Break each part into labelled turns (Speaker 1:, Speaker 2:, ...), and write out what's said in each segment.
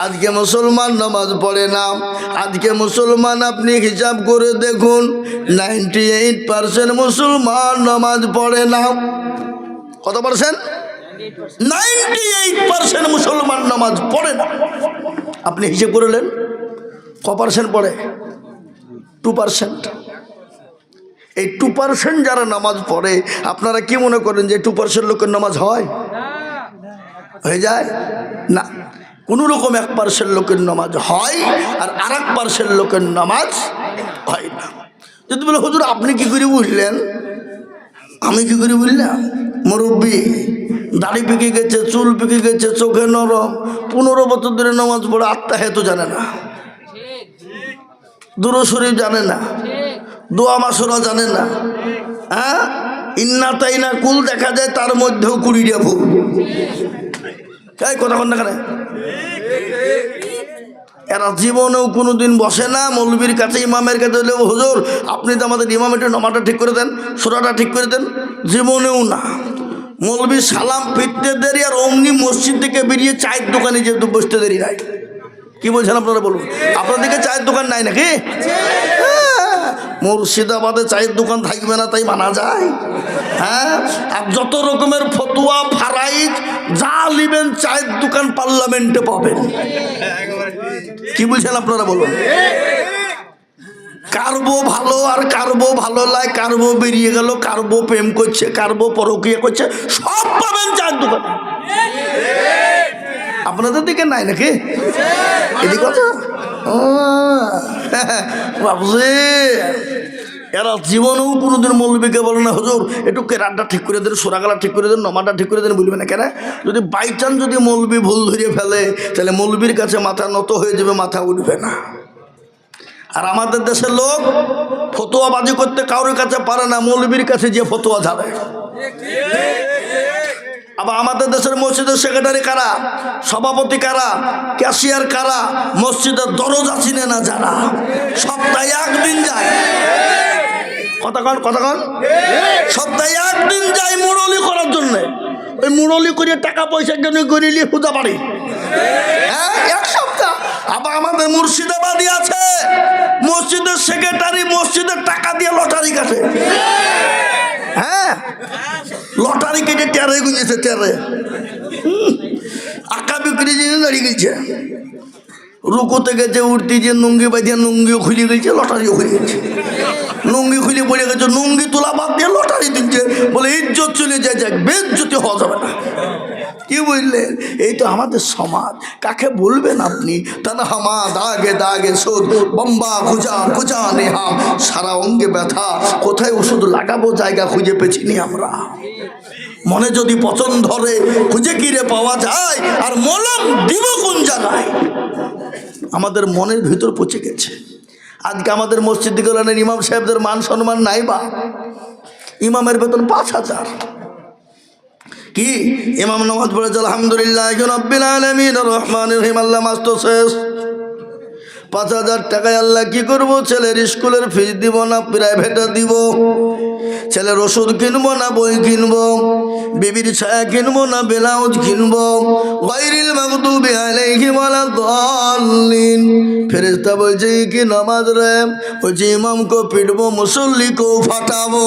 Speaker 1: আজকে মুসলমান নামাজ পড়ে না। আজকে মুসলমান আপনি হিসাব করে দেখুন, 98% মুসলমান নামাজ পড়ে না। কত পার্সেন্ট? 98% মুসলমান নামাজ পড়ে না। আপনি হিসেব করলেন ক পার্সেন্ট পড়ে? 2%। এই 2% যারা নামাজ পড়ে, আপনারা কি মনে করেন যে 2% লোকের নামাজ হয়? হয়ে যায় না। কোনো রকম 1% লোকের নামাজ হয়, আর 1% লোকের নামাজ হয় না। যদি বলে হুজুর আপনি কি করে বুঝলেন? আমি কি করে বুঝলাম? মুরব্বী, দাড়ি পেকে গেছে, চুল পেকে গেছে, চোখে নরম, 15 বছর ধরে নামাজ পড়ে, আত্মা হেতু জানে না, দুরূদ শরীফ জানে না, দোয়া মাসুরা জানে না। হ্যাঁ, ইন্না তাইনা কুল দেখা যায়, তার মধ্যেও 20টা ভুল। কথা কন না কেন? এরা জীবনেও কোনোদিন বসে না মৌলবীর কাছে, ইমামের কাছে। হুজুর আপনি তো আমাদের ইমাম, একটু নামাজটা ঠিক করে দেন, সূরাটা ঠিক করে দেন। জীবনেও না। মৌলবী সালাম ফিরতে দেরি, আর অমনি মসজিদ থেকে বেরিয়ে চায়ের দোকানে যে বসতে দেরি নাই। কি বলছেন আপনারা বলুন? আপনাদেরকে চায়ের দোকান নাই নাকি? মুর্শিদাবাদে চায়ের দোকান থাকবে না তাই মানা যায়? হ্যাঁ, আর যত রকমের ফতুয়া ফারাইজ যা নিবেন চায়ের দোকান পার্লামেন্টে পাবেন। কি বলছেন আপনারা বলুন? কারবো ভালো আর কারবো ভালো লাগে, কারবো বেরিয়ে গেল, কারবো প্রেম করছে, কারবো পরকীয়া করছে, সব পাবেন চায়ের দোকানে। আপনাদের দিকে নাই নাকি? এদিকে কথা বাবুজি, এরা জীবনেও কোনোদিন মৌলবীকে বলে না হুজুর একটু কেরাতটা ঠিক করে দেন, সোরাগালা ঠিক করে দেন, নমাটা ঠিক করে দেন, বলবে না কেন? যদি বাই চান্স যদি মৌলবী ভুল ধরিয়ে ফেলে, তাহলে মৌলবীর কাছে মাথা নত হয়ে যাবে, মাথা উঠবে না। আর আমাদের দেশের লোক ফতোয়াবাজি করতে কারোর কাছে পারে না, মৌলবীর কাছে যে ফতোয়া ঝাড়ে। আবার আমাদের দেশের মসজিদের সেক্রেটারি কারা, সভাপতি কারা, ক্যাশিয়ার কারা, মসজিদের দরজা চিনে না যারা, সপ্তাহে একদিন যায়। কতক্ষণ সপ্তাহে একদিন যায় মুরলি করার জন্য। ওই মুরলি করে টাকা পয়সা জন্য গড়িয়ে পূজা বাড়ি। হ্যাঁ, এক সপ্তাহ। আবার আমাদের মুর্শিদাবাদী আছে, মসজিদের সেক্রেটারি মসজিদের টাকা দিয়ে লটারি কাটে। হ্যাঁ, লটারি কেটে টেরে গুঁজেছে, টেরে আঁকা বিক্রি যে দাঁড়িয়ে গেছে, রুকুতে গেছে, উঠতে যে নুঙ্গি বাঁধিয়ে নুঙ্গিও খুলে গেছে, লটারিও খুলে গেছে। নুঙ্গি খুলে পড়ে গেছে, নুঙ্গি তোলা বাদ দিয়ে লটারি দিচ্ছে, বলে ইজ্জত চলে যায়, যাক বেজ্জতি হওয়া যাবে না। কি বুঝলেন? এই তো আমাদের সমাজ। কাকে বলবেন আপনি? তারা হামা দাগে দাগে শোধ বম্বা খুঁজা খুঁজা নেহাম, সারা অঙ্গে ব্যথা, কোথায় ওষুধ লাগাবো জায়গা খুঁজে পেছিনি আমরা। মনে যদি পছন্দ ধরে খুঁজে কিরে পাওয়া যায়, আর মলম দিব কোন জায়গায়? আমাদের মনের ভিতর পচে গেছে। আজকে আমাদের মসজিদগুলোর ইমাম সাহেবদের মান সম্মান নাই। বা ইমামের বেতন 5,000। কি ইমাম নামাজ পড়েছে আলহামদুলিল্লাহ রাব্বিল আলামিন রহমানির রহিম, আল্লাহ মাস তো শেষ। 5,000 টাকায় আল্লাহ কি করবো? ছেলের স্কুলের ফিস দিব না প্রাইভেটে দিব, ছেলের ওষুধ কিনবো না বই কিনবো, বিবির ছায়া কিনবো না ব্লাউজ কিনবো। গায়রিল মাগদুবি আলাইহিম ওয়ালাদ-দাল্লিন। ফেরেশতা বলছে কি নামাজ রে? বলছে ইমামকে পিটবো, মুসল্লিকেও ফাটাবো।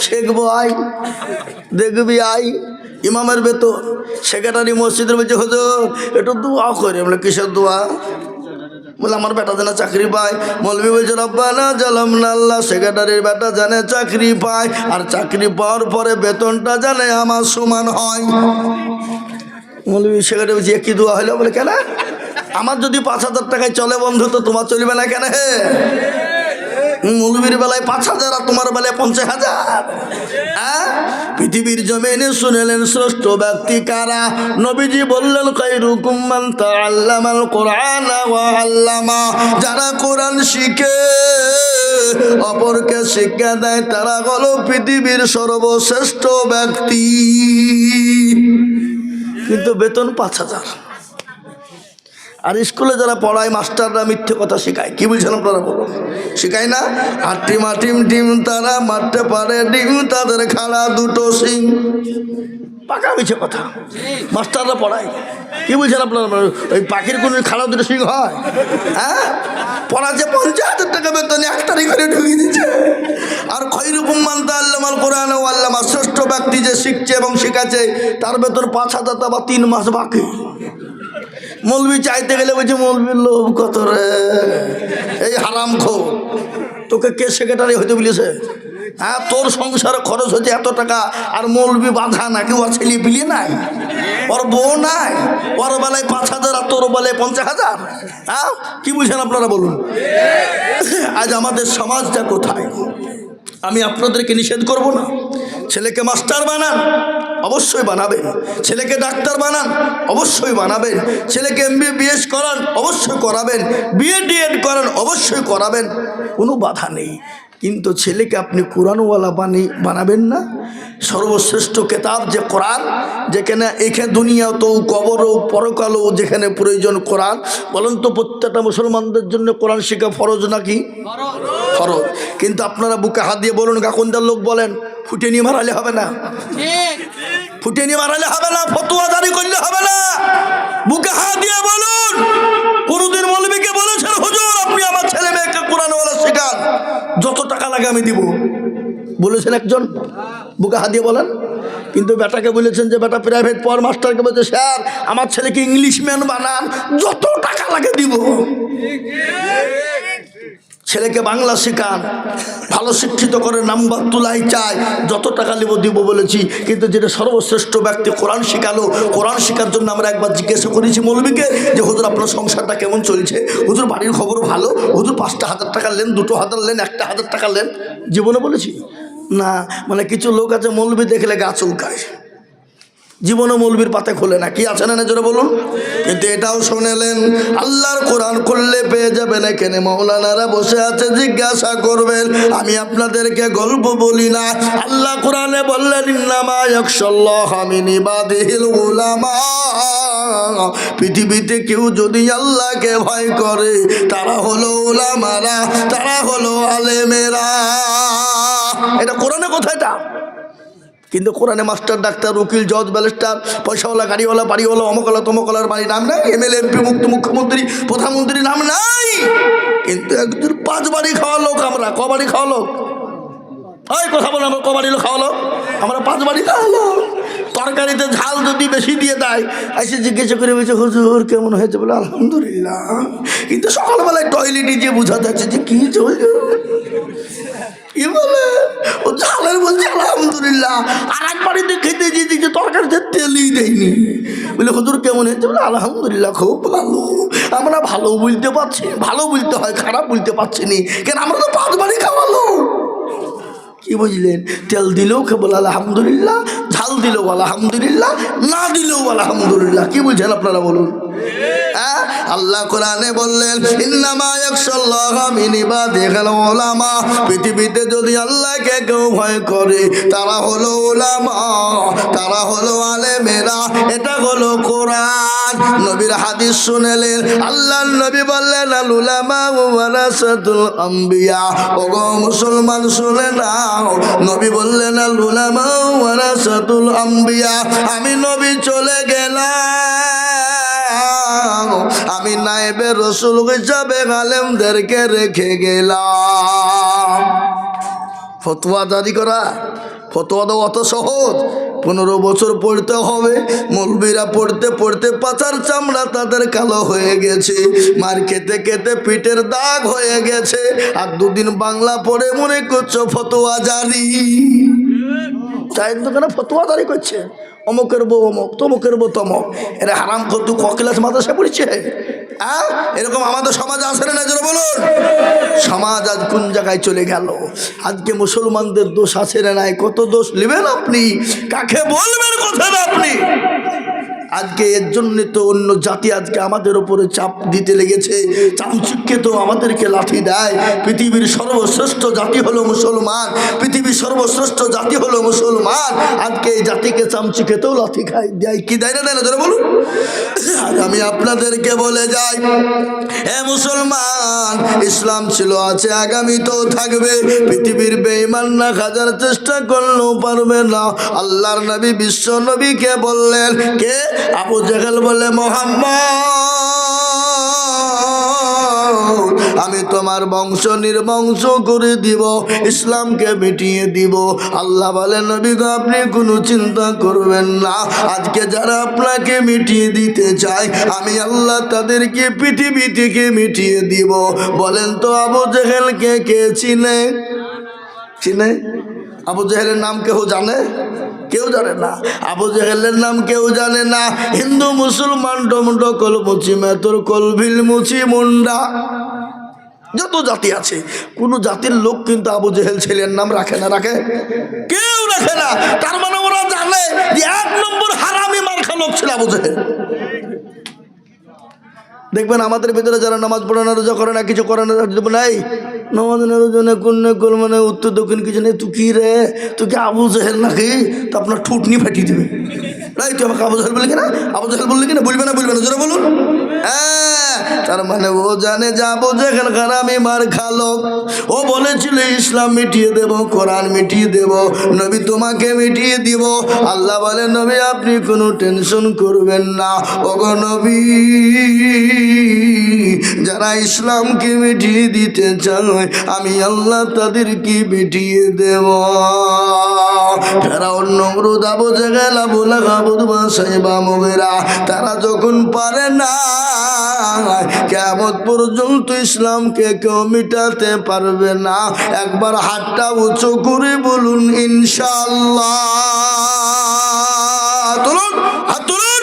Speaker 1: শেখবো আই, দেখবি আই। ইমামের বেতন। সেক্রেটারি মসজিদের বলছে হুজুর একটু দোয়া করে। বলে কিসের দোয়া? বলে আমার বেটা যেন চাকরি পায়। মৌলবী বলছে রব্বানা জালামনা, আল্লাহ সেক্রেটারির বেটা জানে চাকরি পায়, আর চাকরি পাওয়ার পরে বেতনটা জানে আমার সমান হয়। মৌলবী সেক্রেটারি বলছে কি দোয়া হলো? বলে কেন? আমার যদি 5,000 টাকায় চলে বন্ধু, তো তোমার চলবে না কেন? হে, মৌলবীর বেলায় 5,000 আর তোমার বেলায় 50,000। হ্যাঁ, পৃথিবীর জমিনে শুনেলেন শ্রেষ্ঠ ব্যক্তি কারা? নবীজি বললেন খায়রুকুম মান তাআল্লামাল কুরআন ওয়া আল্লামা। যারা কোরআন শিখে অপরকে শিক্ষা দেয়, তারা হলো পৃথিবীর সর্বশ্রেষ্ঠ ব্যক্তি। কিন্তু বেতন 5,000। আর স্কুলে যারা পড়ায় মাস্টাররা মিথ্যে কথা শেখায়। কি বলছেন আপনারা বলুন? শেখায় না? আর টিম তারা মারতে পারে ডিম, তাদের খাড়া দুটো সিং। পাকা মিছে কথা। মাস্টাররা পড়ায়, কি বলছেন আপনারা? ওই পাখির কোনো খারাপ দুটো সিং হয়? হ্যাঁ, পড়াচ্ছে 50,000 টাকা বেতন, একটারই ঘরে ঢুকিয়ে দিচ্ছে। আর খৈরুকুম মান তাআল্লামাল কোরআন ওয়া আল্লামা, শ্রেষ্ঠ ব্যক্তি যে শিখছে এবং শেখাচ্ছে তার বেতন 5,000 বা 3 মাস বাকি। মৌলবি চাইতে গেলে বলছে মৌলবির লোভ কত রে, এই হারামখোর, তোকে কে সেক্রেটারি হইতে বলেছে? হ্যাঁ, তোর সংসারে খরচ হচ্ছে এত টাকা, আর মৌলবি বাধা না, কেউ ছেলে পিলিয়ে নাই, ওর বউ নাই, ওর বেলায় 5,000 আর তোর বেলায় 50,000। হ্যাঁ, কি বুঝছেন আপনারা বলুন? আজ আমাদের সমাজটা কোথায়? আমি আপনাদেরকে নিষেধ করব না। ছেলেকে মাস্টার বানান, অবশ্যই বানাবেন। ছেলেকে ডাক্তার বানান, অবশ্যই বানাবেন। ছেলেকে MBBS করান, অবশ্যই করাবেন। BA-DED করান, অবশ্যই করাবেন, কোনো বাধা নেই। কিন্তু ছেলেকে আপনি কোরআনওয়ালা বানাবেন না। সর্বশ্রেষ্ঠ কেতাব যে কোরআন, যেখানে এখানে দুনিয়াতেও কবরও পরকালেও যেখানে প্রয়োজন কোরআন। বলেন তো প্রত্যেকটা মুসলমানদের জন্য কোরআন শেখা ফরজ নাকি? ফরজ। কিন্তু আপনারা বুকে হাত দিয়ে বলুন, গাকুন্দার লোক বলেন, ফুটে নিয়ে মারালে হবে না, ফুটে নিয়ে মারালে হবে না, ফতোয়া জারি করলে হবে না। বুকে হাত দিয়ে বলুন, কোনদিন মৌলবীকে বলেছেন হুজুর আপনি আমার ছেলে মেয়েকে কোরআনওয়ালা শেখান, যত টাকা লাগে আমি দিব? বলেছেন একজন? বুকে হাত দিয়ে বলেন। কিন্তু বেটাকে বলেছেন যে বেটা প্রাইভেট পড়, মাস্টারকে বলছে স্যার আমার ছেলেকে ইংলিশম্যান বানান, যত টাকা লাগে দিব। ছেলেকে বাংলা শেখান, ভালো শিক্ষিত করে নাম্বার তুলাই চাই, যত টাকা দিব বলেছি। কিন্তু যেটা সর্বশ্রেষ্ঠ ব্যক্তি কোরআন শেখালো, কোরআন শেখার জন্য আমরা একবার জিজ্ঞাসা করেছি মৌলবীকে যে হুজুর আপনার সংসারটা কেমন চলছে? হুজুর বাড়ির খবর ভালো, হুজুর 5,000 টাকা নেন, 2,000 নেন, 1,000 টাকা নেন, জীবনে বলেছি না। মানে কিছু লোক আছে মৌলবী দেখলে গা চুলকায়, জীবনে মৌলবীর পাতে খোলে না। কি আছে না জোরে বলুন? কিন্তু এটাও শুনেলেন, আল্লাহর কোরআন খুললে পেয়ে যাবেন এখানে মাওলানারা বসে আছে, জিজ্ঞাসা করবেন। আমি আপনাদেরকে গল্প বলি না। আল্লাহ কোরআনে বললেন ইন্নামা ইয়াখশাল্লাহা মিন ইবাদিহিল উলামা, পৃথিবীতে কেউ যদি আল্লাহকে ভয় করে তারা হলো উলামারা, তারা হলো আলেমেরা। এটা কোরআনে কোথায়? এটা কিন্তু কোরআনে মাস্টার, ডাক্তার, উকিল, জজ, ব্যারিস্টার, পয়সাওয়ালা, গাড়িওয়ালা, বাড়িওয়ালা, অমকলা তমকলার বাড়ির নাম নাই, MLA, MP, মুখ্যমন্ত্রী, প্রধানমন্ত্রীর নাম নাই। কিন্তু একজন 5 বাড়ি খাওয়া লোক আমরা। ক বাড়ি খাওয়া লোক? ওই কথা বলো, আমরা ক বাড়ি খাওয়া লোক? আমরা 5 বাড়ি খাওয়া লোক। তরকারিতে ঝাল যদি বেশি দিয়ে দেয়, এসে জিজ্ঞাসা করে বলছে হুজুর কেমন হয়েছে? বলে আলহামদুলিল্লাহ। কিন্তু সকালবেলায় টয়লেটে গিয়ে বোঝা যাচ্ছে যে কি চলছে, কি বলে ও ঝালের বলছে আলহামদুলিল্লাহ। আর এক বাড়িতে খেতে গিয়ে দিচ্ছে তরকারিতে তেলই দেয়নি। বলে হুজুর কেমন হয়েছে? বলে আলহামদুলিল্লাহ খুব ভালো। আমরা ভালো বলতে পারছি, ভালো বলতে হয়, খারাপ বলতে পারছি নি, কেন আমরা তো 5 বাড়ি খাওয়ালো। কি বুঝলেন? তেল দিলেও বলে আলহামদুলিল্লাহ, ঝাল দিলেও আলহামদুলিল্লাহ, না দিলেও আলহামদুলিল্লাহ। কি বুঝছেন আপনারা বলুন? হ্যাঁ, আল্লাহ কোরআনে বললেন ইন্নামা ইয়াখশাল্লাহা মিন ইবাদিহিল উলামা, পৃথিবীতে যদি আল্লাহকে কেউ ভয় করে তারা হলো উলামা, তারা হলো আলেমেরা। এটা হলো কোরআন। নবীর হাদিস শুনেলেন, আল্লাহর নবী বললেন আল উলামা ওয়ারাসাতুল আম্বিয়া। ওগো মুসলমান শুনে নাও, নবী বললেন আল উলামা ওয়ারাসাতুল আম্বিয়া। আমি নবী চলে গেলাম, আমি নায়েবে রসুল হিসাবে আলেমদেরকে রেখে গেলাম। ফতোয়া জারি করা, ফতোয়া দেওয়া অত সহজ? 15 বছর পড়তে হবে। মৌলবীরা পড়তে পড়তে পাছার চামড়া তাদের কালো হয়ে গেছে, মার খেতে খেতে পিঠের দাগ হয়ে গেছে। আর 2 দিন বাংলা পড়ে মনে করছো ফতোয়া জারি। চায়ের দোকানে ফতোয়া জারি করছে, অমুকের বউ অমুক, তমুকের বউ তমক। এরা হারাম করতু ক্লাস মাদ্রাসা পড়ছে। এরকম আমাদের সমাজ আছে না যারা বলুন? সমাজ আজ কোন জায়গায় চলে গেল? আজকে মুসলমানদের দোষ আছে না নাই? কত দোষ নেবেন আপনি? কাকে বলবেন কথা না আপনি? আজকে এর জন্য তো অন্য জাতি আজকে আমাদের উপরে চাপ দিতে লেগেছে, চামচিককে তো আমাদেরকে লাঠি দেয়। পৃথিবীর সর্বশ্রেষ্ঠ জাতি হলো মুসলমান, পৃথিবীর সর্বশ্রেষ্ঠ জাতি হলো মুসলমান। আজকে এই জাতিকে চামচিকেতেও লাঠি খাই দেয়, কি দেয় না দেয় না ধরে বলুন। আর আমি আপনাদেরকে বলে যাই, হে মুসলমান, ইসলাম ছিল, আছে, আগামীতেও থাকবে। পৃথিবীর বেঈমান না হাজার চেষ্টা করলেও পারবে না। আল্লাহর নবী বিশ্ব নবীকে বললেন, কে? আবু জেহেল বলে, মুহাম্মদ, আমি তোমার বংশ নির্বংশ করে দিব, ইসলামকে মিটিয়ে দিব। আল্লাহ বলে, নবী গো, আপনি কোনো চিন্তা করবেন না। আজকে যারা আপনাকে মিটিয়ে দিতে চায়, আমি আল্লাহ তাদেরকে পৃথিবী থেকে মিটিয়ে দিব। বলেন তো আবু জেহেলকে কে চিনে? চিনে? আবু জেহেলের নাম কেউ জানে? কেউ জানে না। আবু জেহেলের নাম কেউ জানে না। হিন্দু মুসলমান ডমডো কল মুচি মেতর কলভিল মুচি মুন্ডা যত জাতি আছে, কোন জাতির লোক কিন্তু আবু জেহেল ছেলের নাম রাখে না। রাখে? কেউ রাখে না। তার মানে ওরা জানে যে 1 নম্বর হারামি মার্কা লোক ছিল আবু জেহেল। দেখবেন আমাদের ভিতরে যারা নামাজ পড়ে না, রোজা করে না, কিছু করে না, নাই নামাজ রোজনে কোন মানে উত্তর দক্ষিণ কিছু নেই, তুই কি রে, তুই কি আবু জেহেল নাকি? তো আপনার ঠুটনি ফাটিয়ে দেবে। রাই, তুই আমাকে আবু জেহেল বললি কিনা? আবু জেহেল বললি কিনা? বলবে না, বলবে না, জোরে বলুন। হ্যাঁ, তার মানে ও জানে যে আবু জেহেল হারামি মার্কা লোক। ও বলেছিল ইসলাম মিটিয়ে দেব, কোরআন মিটিয়ে দেব, নবী তোমাকে মিটিয়ে দিব। আল্লাহ বলে, নবী আপনি কোনো টেনশন করবেন না। ওগো নবী, যারা ইসলামকে মিটিয়ে দিতে চায়, আমি আল্লাহ তাদেরকে মিটিয়ে দেব। ফেরাউন, নমরুদ, আবু জেহেল, আবু লাহাব, উতবা, সাইবা, মুগীরা, তারা যখন পারে না, কিয়ামত পর্যন্ত ইসলামকে কেউ মিটাতে পারবে না। একবার হাতটা উঁচু করে বলুন ইনশাআল্লাহ। তুলুন, হাত তুলুন।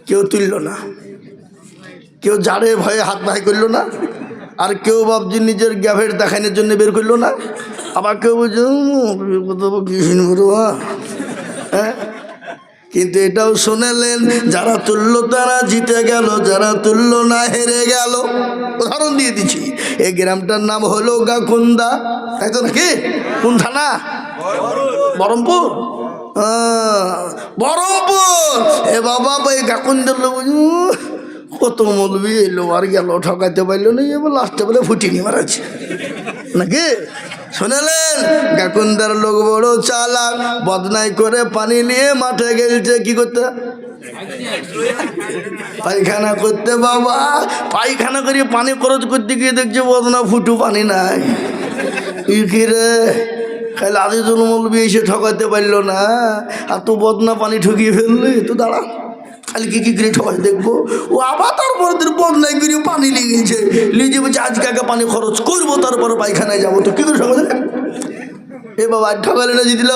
Speaker 1: কেউ তুলল না, কেউ জাড়ে ভয়ে হাত বাই করলো না, আর কেউ ভাবছি নিজের গ্যাভের দেখানোর জন্য বের করলো না। আবার কেউ বলছে হ্যাঁ, কিন্তু এটাও শুনেলেন, যারা তুলল তারা জিতে গেল, যারা তুলল না হেরে গেল। উদাহরণ দিয়ে দিচ্ছি, এই গ্রামটার নাম হলো গাকুন্দা, তাই তো নাকি? কোন থানা? বহরমপুর। বহরমপুর। এ বাবা, এই গাকুন্দার লোক কত মৌলবি এলো আর গেল, ঠকাইতে পারলো না, এবার লাস্টে বলে ফুটিনি মারাচ্ছে নাকি? শুনেলেন, গাকুন্দার লোক বড় চালাক, বদনাই করে পানি নিয়ে মাঠে গেলছে কি করতে? পায়খানা করতে। বাবা, পায়খানা করিয়ে পানি খরচ করতে গিয়ে দেখছে বদনা ফুটু পানি নাই। কি রে, খালি আজিজুল মৌলবি এসে ঠকাতে পারলো না, আর তো বদনা পানি ঠকিয়ে ফেললে। তো দাঁড়া, খালি কি কি করে ঠকাই দেখবো। ও আবার তারপরে তোর বদনাই করে পানি লেগেছে, লিজে বলছে আজকে আগে পানি খরচ করবো, তারপরে পায়খানায় যাবো। তো কি করে ঠকাতে? এ বাবা, ঠকালে না জিতল?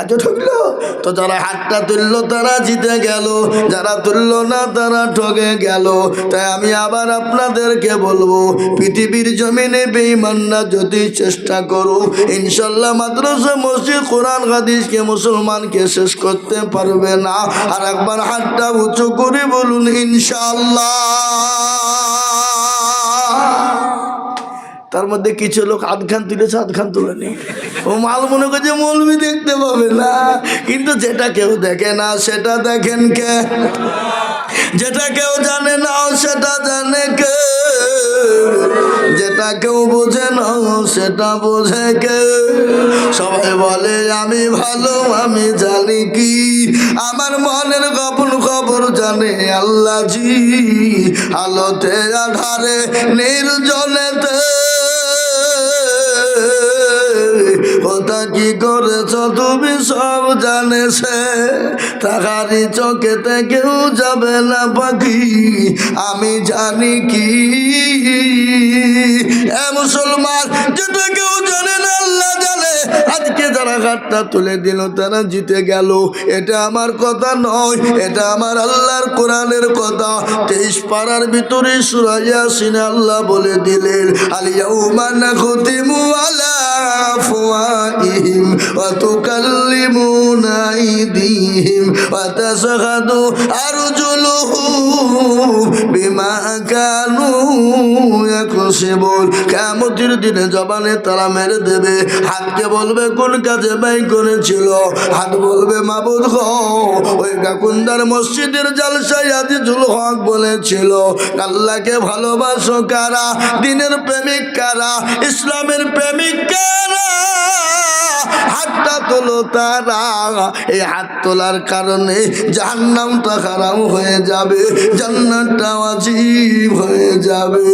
Speaker 1: আচ্ছা, ঠকলো তো। যারা হাতটা তুললো তারা জিতে গেল, যারা তুললো না তারা ঠকে গেল। তাই আমি আবার আপনাদেরকে বলবো, পৃথিবীর জমিনে বেঈমানরা যদি চেষ্টা করো, ইনশাল্লাহ মাদ্রাসা, মসজিদ, কোরআন, হাদিসকে, মুসলমানকে শেষ করতে পারবে না। আর একবার হাতটা উঁচু করে বলুন ইনশাল্লাহ। তার মধ্যে কিছু লোক আধখান তুলেছে, আধখান তুলেনি। ও মাল মনে করছে মৌলবি দেখতে পাবে না, কিন্তু যেটা কেউ দেখে না সেটা দেখেন কে? যেটা কেউ জানে না সেটা জানে কে? যেটা কেউ বোঝে না সেটা বোঝে কে? সবাই বলে আমি ভালো, আমি জানি কি, আমার মনের গোপন খবর জানে আল্লাহ জি। আলোতে আধারে নির্জনেতে ওটা কি করেছ তুমি সব জানে সে, তাহারি চোখেতে কেউ যাবে না পাখি, আমি জানি কি। এ মুসলমান, যেটা কেউ জানে না আল্লাহ জানে, আজকে যারা হাতটা তুলে দিল তারা জিতে গেল। এটা আমার কথা নয়, এটা আমার আল্লাহর কোরআনের কথা। 23 পারার ভিতরে সূরা ইয়াসিনে আল্লাহ বলে দিলেন, আল ইয়াউমা নাখতিমু আলা আফওয়াহিহিম ওয়া তুকাল্লিমুনা আইদিহিম ওয়া তাশহাদু আরজুলুহুম বিমা কানু ইয়াকসিবুন। কিয়ামতের দিনে জবানে তারা মেরে দেবে, হাতকে বলবে কোন কাজে ব্যয় করেছিল, হাত বলবে মাবুদ গো ওই গাকুন্দার মসজিদের জালসায় আজিজুল হক বলেছিল আল্লাহকে ভালোবাসো কারা, দিনের প্রেমিক কারা, ইসলামের প্রেমিক কারা, হাতটা তোলো তারা। এই হাত তোলার কারণে জাহান্নামটা হারাম হয়ে যাবে, জান্নাতটা ওয়াজিব হয়ে যাবে।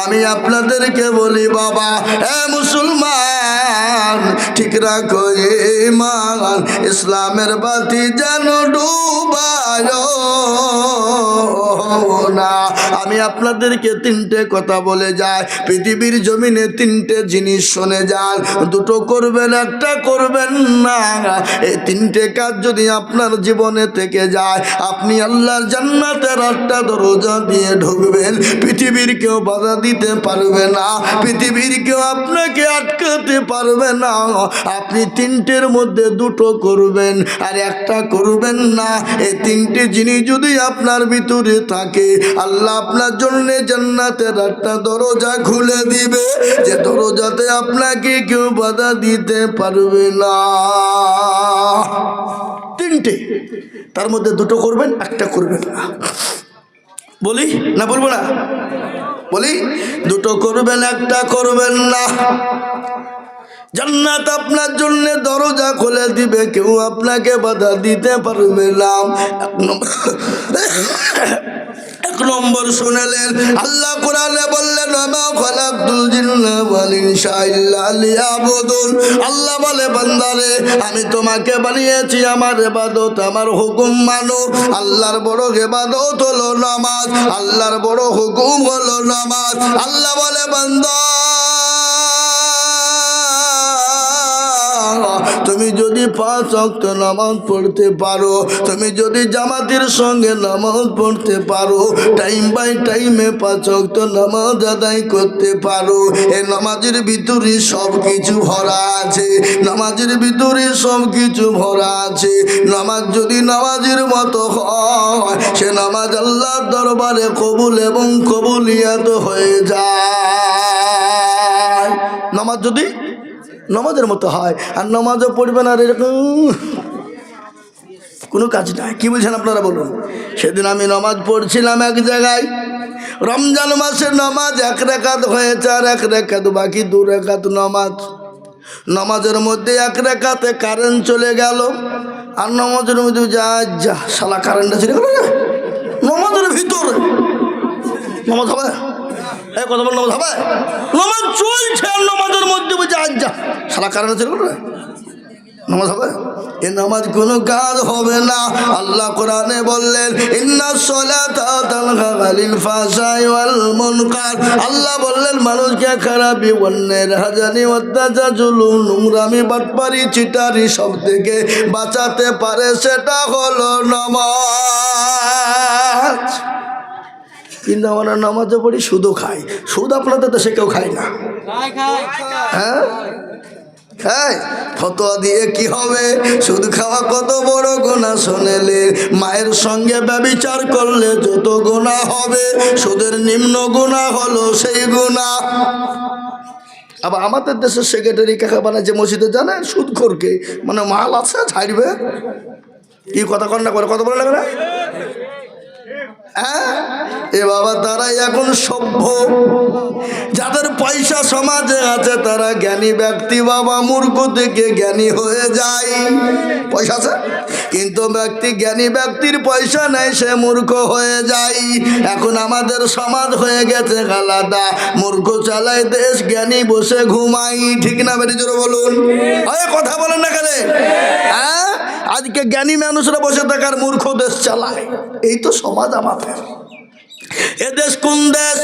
Speaker 1: আমি আপনাদেরকে বলি বাবা, এ মুসলমান ঠিক রাখো ঈমান, ইসলামের বাতি যেন ডুবায় না। আমি আপনাদেরকে 3টে কথা বলে যাই, পৃথিবীর জমিনে 3টে জিনিস শুনে যান, দুটো করবেন একটা করবেন না। এই 3টে কাজ যদি আপনার জীবনে থেকে যায়, আপনি আল্লাহর জান্নাতের 8টা দরজা দিয়ে ঢুকবেন। পৃথিবীর কেউ বাধা দিতে পারবে না, পৃথিবীর কেউ আপনাকে আটকাতে পারবে না। আপনি 3টের মধ্যে দুটো করবেন আর একটা করবেন না। এই 3টে জিনিস যদি আপনার ভিতরে থাকে, আল্লাহ আপনার জন্য জান্নাতের 8টা দরজা খুলে দিবে, যে দরজাতে আপনাকে কেউ বাধা দিতে পারবে না। 3টে, তার মধ্যে দুটো করবেন একটা করবেন না। বলি না বলবো না? বলি, দুটো করবেন একটা করবেন না। জান্নাত আপনার জন্য দরজা খুলে দিবে, কেউ আপনাকে বাধা দিতে পারবে না। 1 নম্বর শুনলেন, আল্লাহ কোরআনে বললেন ওমা খালাকতুল জিন্না ওয়াল ইনসা ইল্লা লিয়াবুদুন। আল্লাহ বলে বান্দারে আমি তোমাকে বানিয়েছি আমার ইবাদত, আমার হুকুম মানো। আল্লাহর বড় ইবাদত হলো নামাজ, আল্লাহর বড় হুকুম হলো নামাজ। আল্লাহ বলে বান্দা তুমি যদি 5 ওয়াক্ত নামাজ পড়তে পারো, তুমি যদি জামাতের সঙ্গে নামাজ পড়তে পারো, টাইম বাই টাইমে 5 ওয়াক্ত নামাজ আদায় করতে পারো, এই নামাজের ভিতরে সব কিছু ভরা আছে, নামাজের ভিতরে সব কিছু ভরা আছে। নামাজ যদি নামাজের মতো হয়, সে নামাজ আল্লাহর দরবারে কবুল এবং কবুলিয়াত হয়ে যায়। নামাজ যদি নামাজের মতো হয়, আর নামাজও পড়বেন আর এরকম কোনো কাজ নাই। কি বলছেন আপনারা বলুন? সেদিন আমি নামাজ পড়ছিলাম এক জায়গায়, রমজান মাসের নামাজ 1 রাকাত হয়েছে আর 1 রাকাত বাকি, 2 রাকাত নামাজ। নামাজের মধ্যে 1 রাকাতে কারেন্ট চলে গেল, আর নামাজের মধ্যে যা শালা কারেন্টটা চলে গেল না, নামাজের ভিতরে নামাজ হবে? এই কথা বল, নামাজ হবে? নামাজ চলছে আর নামাজের মধ্যে বুঝে যা শালা কারেন্ট চলে গেল না, নামাজ হবে? এ নামাজ কোনো কাজ হবে না। আল্লাহ কোরআনে বললেন ইন্নাস সালাতা তানহা আনিল ফাহশাই ওয়াল মুনকার। আল্লাহ বললেন মানুষকে খারাপি, অন্যের হাজানি, অত্যাচার, জুলুম, নোংরামি, বাটপারি, চিটারি সব থেকে বাঁচাতে পারে, সেটা হলো নামাজ। কিন্তু আমরা নামাজও পড়ি, সুদও খাই। সুদ আপনাদের দেশে কেউ খায় না? হ্যাঁ খায়। ফতোয়া দিয়ে কি হবে? সুদ খাওয়া কত বড় গুনাহ শুনেলে? মায়ের সঙ্গে ব্যভিচার করলে যত গুনাহ হবে, সুদের নিম্ন গুনাহ হলো সেই গুনাহ। আবার আমাদের দেশের সেক্রেটারি কাকা বানাচ্ছে মসজিদে, জানেন সুদখোরকে, মানে মাল আছে ছাড়বে, কি কথা কন্যা করে কথা বলে লাগে না? এ বাবা, তারাই এখন সভ্য। যাদের পয়সা সমাজে আছে তারা জ্ঞানী ব্যক্তি বাবা, মূর্খ থেকে জ্ঞানী হয়ে যায়। পয়সা আছে কিন্তু জ্ঞানী ব্যক্তির পয়সা নেই, সে মূর্খ হয়ে যায়। এখন আমাদের সমাজ হয়ে গেছে আলাদা, মূর্খ চালায় দেশ, জ্ঞানী বসে ঘুমাই। ঠিক না বেটি জোরে বলুন? কথা বলেন না কেন? আজকে জ্ঞানী মানুষরা বসে থাকার মূর্খ দেশ চালায়। এই তো সমাজ আমাদের। এ দেশ কোন দেশ?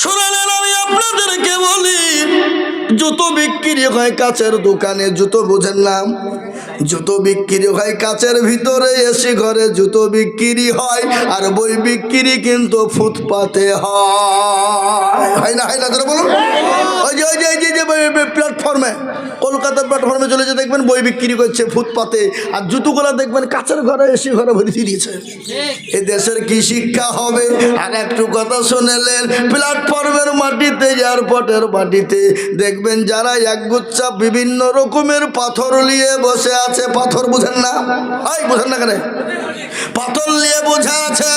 Speaker 1: শোনেন, আমি আপনাদেরকে বলি, জুতো বিক্রি হয় কাচের দোকানে, জুতো বোঝেন না? জুতো বিক্রি হয় কাচের ভিতরে, এসে ঘরে জুতো বিক্রি হয়, আর বই বিক্রি কিন্তু ফুটপাতে হয় না? হয় না? তোরা বলুন। ওই যে প্ল্যাটফর্মে, কলকাতার প্ল্যাটফর্মে চলে যে দেখবেন বই বিক্রি করছে ফুটপাতে, আর জুতোগুলো দেখবেন কাচের ঘরে, এসে ঘরে ভরে দিয়েছে। এ দেশের কি শিক্ষা হবে? আর একটু কথা শুনেলেন, প্ল্যাটফর্মের মাটিতে, এয়ারপোর্টের মাটিতে দেখবেন যারা একগুচ্ছা বিভিন্ন রকমের পাথর নিয়ে বসে আছে। পাথর বুঝেন না? বুঝেন না কেন? পাথর নিয়ে বসে আছে।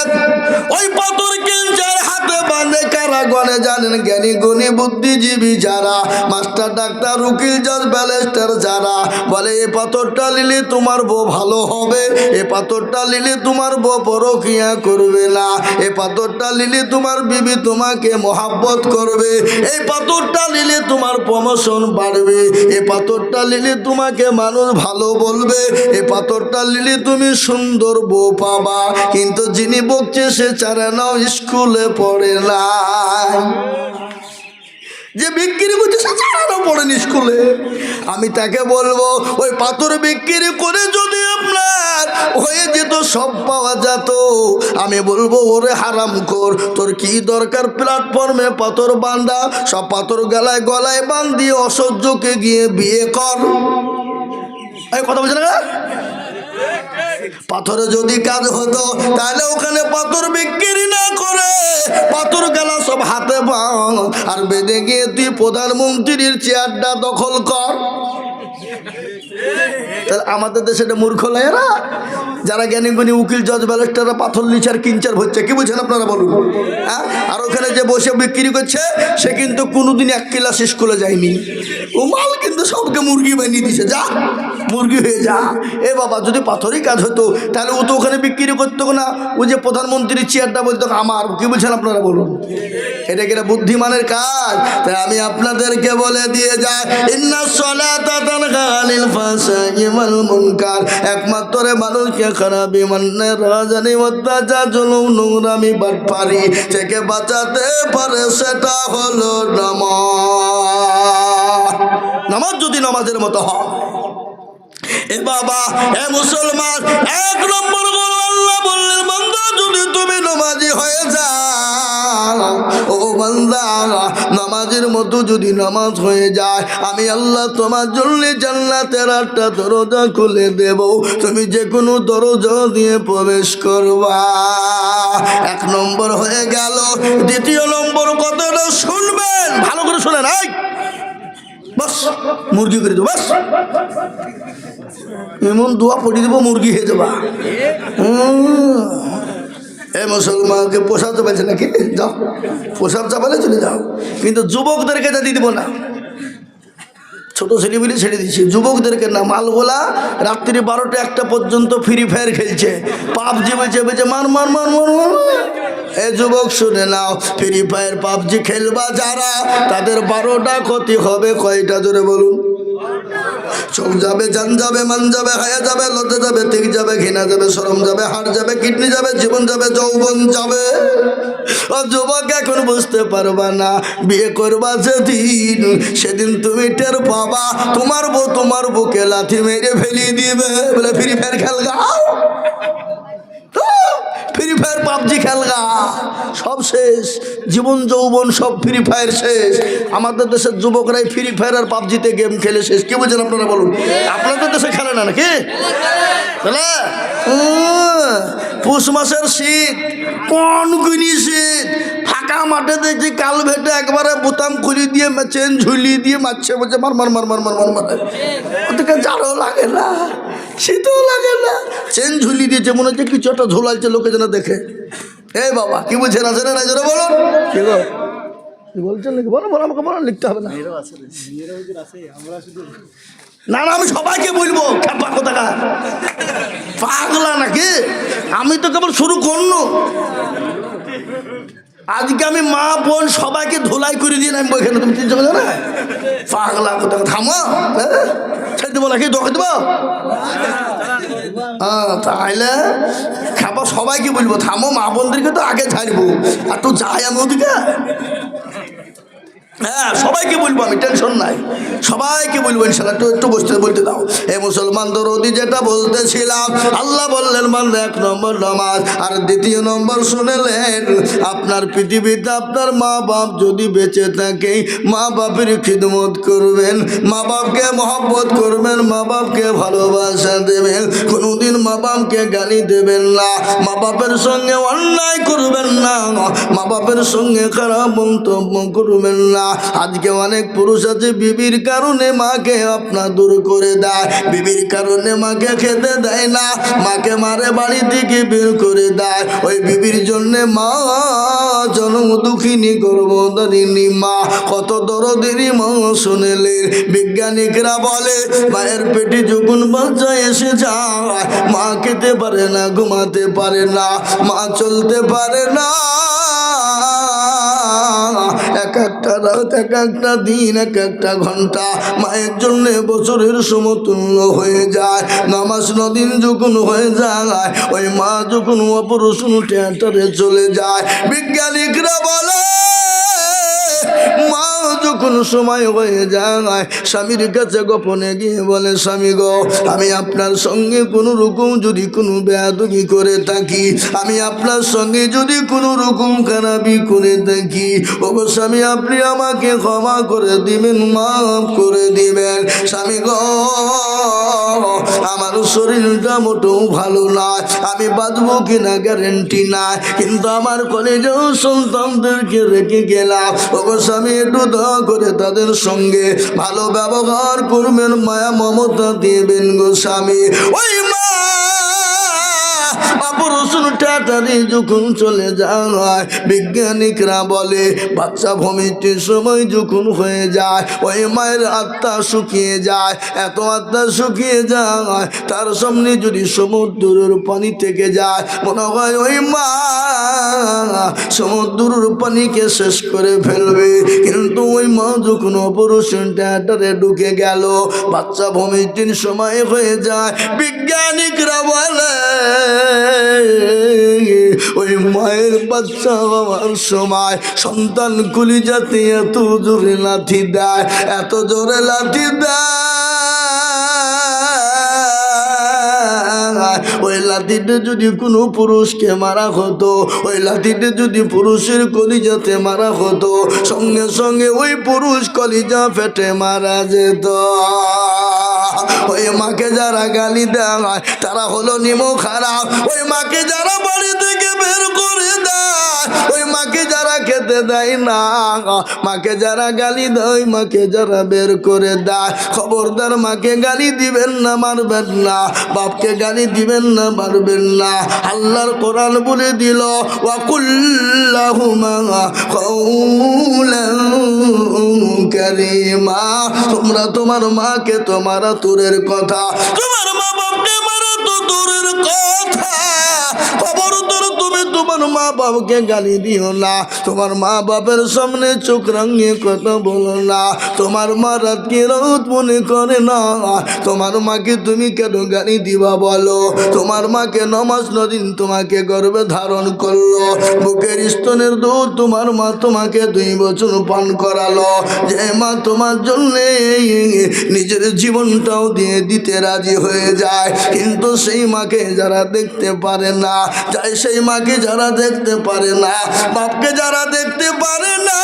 Speaker 1: ওই পাথর কিনছে, হাতে বাঁধে কারা গনে জানেন? জ্ঞানী গুণী বুদ্ধিজীবী যারা, মাস্টার ডাক্তার উকিল জজ ব্যারিস্টার যারা, বলে এই পাথরটা নিলে তোমার বউ ভালো হবে, এ পাথরটা নিলে তোমার বউ পরকিয়া করবে না, এ পাথরটা নিলে তোমার বিবি তোমাকে মহাব্বত করবে, এই পাথরটা নিলে তোমার প্রমোশন বাড়বে, এ পাথরটা নিলে তোমাকে মানুষ ভালো বলবে, এ পাথরটা নিলে তুমি সুন্দর বউ পাবা। কিন্তু যিনি বকছে সে চারে নাও স্কুলে পড়ে না, যে বিক্রি করছে সে চারানো পড়েন স্কুলে। আমি তাকে বলবো, ওই পাথর বিক্রি করে যদি আপনার হয়ে যেত সব পাওয়া যেত, আমি বলবো ওরে হারামখোর, তোর কি দরকার প্ল্যাটফর্মে পাথর বাঁধা? সব পাথর গলায় গলায় বাঁধিয়ে অসহ্যকে গিয়ে বিয়ে কর। এই কথা বলছে না? পাথরে যদি কাজ হতো তাহলে ওখানে পাথর বিক্রি না করে পাথর গেলা সব হাতে বাঁধ, আর বেঁধে গিয়ে তুই প্রধানমন্ত্রীর চেয়ারটা দখল কর। আমাদের দেশে মূর্খ লাইরা, যারা জ্ঞানী গুণী উকিল জজ ব্যারিস্টাররা পাথর লিচার কিনচার হচ্ছে। কি বুঝছেন আপনারা বলুন? হ্যাঁ, আর ওখানে যে বসে বিক্রি করছে সে কিন্তু কোনোদিন এক ক্লাস স্কুলে যায়নি, ও মাল কিন্তু সবকে মুরগি বানিয়ে দিছে। যা মুরগি হয়ে যা। এ বাবা, যদি পাথরই কাজ হতো তাহলে ও তো ওখানে বিক্রি করতো না, ও যে প্রধানমন্ত্রীর চেয়ারটা বলতো আমার। কি বলছেন আপনারা বলুন? এটা কি বুদ্ধিমানের কাজ? তাই আমি আপনাদেরকে বলে দিয়ে যাই, ইন্নাস সালাতা তানহা আনিল ফাহশাই ওয়াল মুনকার, একমাত্র মানুষকে খারাপ মানে রাজানি অত্যাচার জুলুম নোংরামি বাটপারি থেকে বাঁচাতে পারে সেটা হলো নামাজ। নামাজ যদি নামাজের মতো হয়, এ বাবা, এ মুসলমান, এক নম্বর করে আল্লাহ বললেন, বান্দা যদি তুমি নামাজি হয়ে যাও, ও বান্দা নামাজের মতো যদি নামাজ হয়ে যায়, আমি আল্লাহ তোমার জন্য জান্নাতের 8টা দরজা খুলে দেব, তুমি যে কোনো দরজা দিয়ে প্রবেশ করবা। এক নম্বর হয়ে গেল। দ্বিতীয় নম্বর কথাটা শুনবেন, ভালো করে শোনেন। বাস মুরগি করে দেবো, বাস এমন দোয়া পড়িয়ে দেবো মুরগি হয়ে যাবা। এ মুসলমানকে পোশাক চাপাইছে নাকি? যাও পোশাক চাপালে চলে যাও, কিন্তু যুবকদেরকে যা দিয়ে দিব না। ছোট ছেলেগুলি ছেড়ে দিচ্ছি, যুবকদেরকে না। মালগোলা রাত্রি 12টা 1টা পর্যন্ত ফ্রি ফায়ার খেলছে, পাবজি বেঁচে বেঁচে মার মার মার মার মার। এ যুবক শুনে নাও, ফ্রি ফায়ার পাবজি খেলবা যারা, তাদের 12টা ক্ষতি হবে। কয়টা জোরে বলুন? চোখ যাবে, জান যাবে, মান যাবে, হায়া যাবে, লজ্জা যাবে, তিক যাবে, ঘৃণা যাবে, শরম যাবে, হাড় যাবে, কিডনি যাবে, জীবন যাবে, যৌবন যাবে। ও যুবক, এখন বুঝতে পারবা না, বিয়ে করবা যেদিন, সেদিন তুমি টের পাবা তোমার বুকে লাথি মেরে ফেলিয়ে দিবে। বলে ফ্রি ফায়ার খেলগা, ফ্রি ফায়ার পাবজি খেলগা, সব শেষ, জীবন যৌবন সব ফ্রি ফায়ার শেষ। আমাদের দেশের যুবকরাই ফ্রি ফায়ার আর পাবজিতে গেম খেলে শেষ। কি বলছেন আপনারা বলুন? আপনাদের দেশে খেলে না নাকি? পুষ মাসের শীত, কনকুনি শীত, ফাঁকা মাঠে দেখছি কাল ভেটে একবারে বোতাম খুলি দিয়ে চেন ঝুলিয়ে দিয়ে মারছে, বলছে মার মার মার মার মার মার মার। ওদেরকে জাড়ও লাগে না, শীতও লাগে না, চেন ঝুলিয়ে দিয়েছে, মনে হচ্ছে কিছু একটা ঝোলাইছে, লোকে যেন দেখে। এই বাবা, কি বলছেন? আছে না? নাই জোরে বলুন। কি গো, কি বলছেন নাকি? বলো বলো, আমাকে বলো, লিখতে হবে না। না না, আমি সবাইকে বলবো, খেপা কোথাকার পাগলা নাকি? আমি তো কেবল শুরু করলো। আজকে আমি মা বোন সবাইকে ধুলাই করে দিয়ে নামবো এখানে। তুমি চিন্তা করছো না? পাগলা কোথাকার, থামো। ছেড়ে দেবো নাকি? দোকে দেবো? হ্যাঁ, তাহলে খাবো, সবাইকে বলবো থামো, মা বোনদেরকে তো আগে ছাড়বো, আর তো যাই আমি ওদিকে। হ্যাঁ, সবাইকে বলবো আমি, টেনশন নাই, সবাইকে বলবো ইনশাল্লাহ। একটু বসতে বলতে দাও। এ মুসলমান দরদি যেটা বলতেছিলাম, আল্লাহ বললেন বান্দা 1 নম্বর নামাজ, আর 2 নম্বর শুনেলেন আপনার পৃথিবীতে আপনার মা বাপ যদি বেঁচে থাকে মা বাপের খিদমত করবেন, মা বাপকে মহব্বত করবেন, মা বাপকে ভালোবাসা দেবেন, কোনোদিন মা বাপকে গালি দেবেন না, মা বাপের সঙ্গে অন্যায় করবেন না, মা বাপের সঙ্গে খারাপ মন্তব্য করবেন না। আজকে অনেক পুরুষ আছে বিবির কারণে মাকে আপনার দূর করে দেয়, বিবির কারণে মাকে খেতে দেয় না, মাকে মারে বাড়ি থেকে বের করে দেয়। ওই বিবির জন্যে মা জন্ম দুঃখিনী গর্ভধারিণী মা, কত দরদেরই মা শুনেলেন। বিজ্ঞানিকরা বলে মায়ের পেটে যখন বাচ্চা এসে যায় মা খেতে পারে না, ঘুমাতে পারে না, মা চলতে পারে না, এক একটা রাত, এক একটা দিন, এক একটা ঘন্টা মায়ের জন্য বছরের সমতুল্য হয়ে যায়। নামাজ নদিন যখন হয়ে যায় ওই মা যখন অপারেশন থিয়েটারে চলে যায়, বিজ্ঞানিকরা বলে মা যখন সময় হয়ে যায় স্বামীর কাছে গোপনে গিয়ে বলে, স্বামী গো আমি আপনার সঙ্গে কোনো রকম যদি কোনো বেয়াদবি করে থাকি, আমি আপনার সঙ্গে যদি কোনো রকম খারাপি করে থাকি, ও গো স্বামী আপনি আমাকে ক্ষমা করে দিবেন, মাফ করে দিবেন। স্বামী গো আমার শরীরটা মোটেও ভালো না, আমি বাঁচবো কিনা গ্যারেন্টি নাই, কিন্তু আমার কলেজেও সন্তানদেরকে রেখে গেলাম, ও গো স্বামী একটু দয়া করে তাদের সঙ্গে ভালো ব্যবহার করবেন, মায়া মমতা দিবেন গো স্বামী। ওই মা অপারেশন থিয়েটারে যখন চলে যায় বিজ্ঞানিকরা বলে বাচ্চা ভমিটির সময় যখন হয়ে যায় ওই মায়ের আত্মা শুকিয়ে যায়, এত আত্মা শুকিয়ে যায় তার সামনে যদি সমুদ্রের পানি থেকে যায় মনে হয় ওই মা সমুদ্রের পানিকে শেষ করে ফেলবে। কিন্তু ওই মা যখন অপারেশন থিয়েটারে ঢুকে গেল বাচ্চা ভমিটির সময় হয়ে যায়, বিজ্ঞানিকরা বলে ওই মায়ের বাচ্চা হওয়ার সময় সন্তান কলিজাতে এত জোরে লাথি দেয়, এত জোরে লাথি দেয়, ওই লাঠিতে যদি কোনো পুরুষকে মারা হতো, ওই লাঠিতে যদি পুরুষের কলিজাতে মারা হতো সঙ্গে সঙ্গে ওই পুরুষ কলিজা ফেটে মারা যেত। ওই মাকে যারা গালি দেয় তারা হলো নিমো খারাপ, ওই মাকে যারা বাড়ি থেকে বের করে দেয়, ওই মাকে যারা খেতে দেয় না, মাকে যারা গালি দেয়, মাকে যারা বের করে দেয়, খবরদার মাকে গালি দিবেন না, মারবেন না, বাপকে গালি দিবেন না, মারবেন না। আল্লাহর কোরআন বলে দিল ওয়াকুল্লাহুমা কাউলান কারীমা, তোমরা তোমার মাকে তোমার তুরের কথা, তোমার মা বাপকে মারা তো দূরের কথা, খবরদার তুমি তোমার মা বাপকে গালি দিও না, তোমার মা বাপের সামনে চোখ রাঙিয়ে কথা বলো না, তোমার মা রাতকে রাত মনে করে না, তোমার মাকে তুমি কেন গালি দিবা বলো? তোমার মাকে নমাজ নদিন তোমাকে গর্ভে ধারণ করলো, বুকের স্তনের দুধ তোমার মা তোমাকে 2 বছর পান করালো, যে মা তোমার জন্যে নিজের জীবনটাও দিয়ে দিতে রাজি হয়ে যায়, কিন্তু সেই মাকে যারা দেখতে পারে না, যাই সেই মাকে যারা দেখতে পারে না, বাপকে যারা দেখতে পারে না,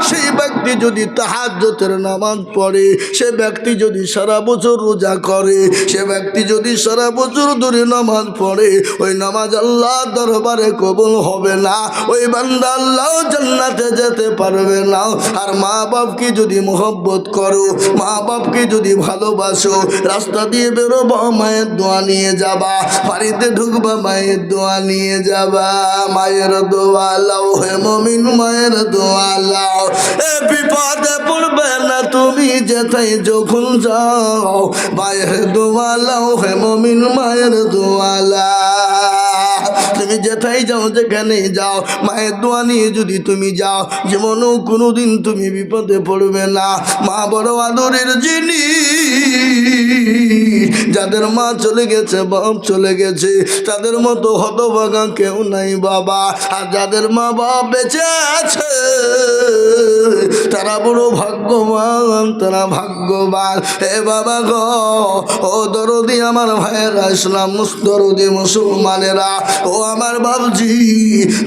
Speaker 1: সেই ব্যক্তি যদি তাহাজ্জুদের নামাজ পড়ে, সে ব্যক্তি যদি সারা বছর রোজা করে, সে ব্যক্তি যদি সারা বছর ধরে নামাজ পড়ে, ওই নামাজ আল্লাহর দরবারে কবুল হবে না, ওই বান্দা আল্লাহ জান্নাতে যেতে পারবে না। আর মা বাপকে যদি মহব্বত করো, মা বাপকে যদি ভালোবাসো, রাস্তা দিয়ে বেরোবা মায়ের দোয়া নিয়ে যাবা, বাড়িতে ঢুকবা মায়ের দোয়া নিয়ে যাবা, মায়ের দোয়া লাও হে মুমিন, মায়ের দোয়া লাও, এ বিপদে পড়বে না তুমি যেথায় যখন যাও, মায়ের দোয়া লাও হে মুমিন, মায়ের দোয়া লাও। তুমি তুমি যেথায় যাও যেখানে যাও মায়ের দোয়া নিয়ে যদি তুমি যাও জীবনেও কোনোদিন তুমি বিপদে পড়বে না। মা বড় আদরের জিনিস, যাদের মা চলে গেছে বাপ চলে গেছে তাদের মতো হতভাগা কেউ নাই বাবা। আর যাদের মা বাপ বেঁচে আছে তারা বড় ভাগ্যবান, তারা ভাগ্যবান। হে বাবা গো, ও দরদি আমার ভাইয়েরা, ইসলাম দরদি মুসলমানেরা, ও আমার বাবজি,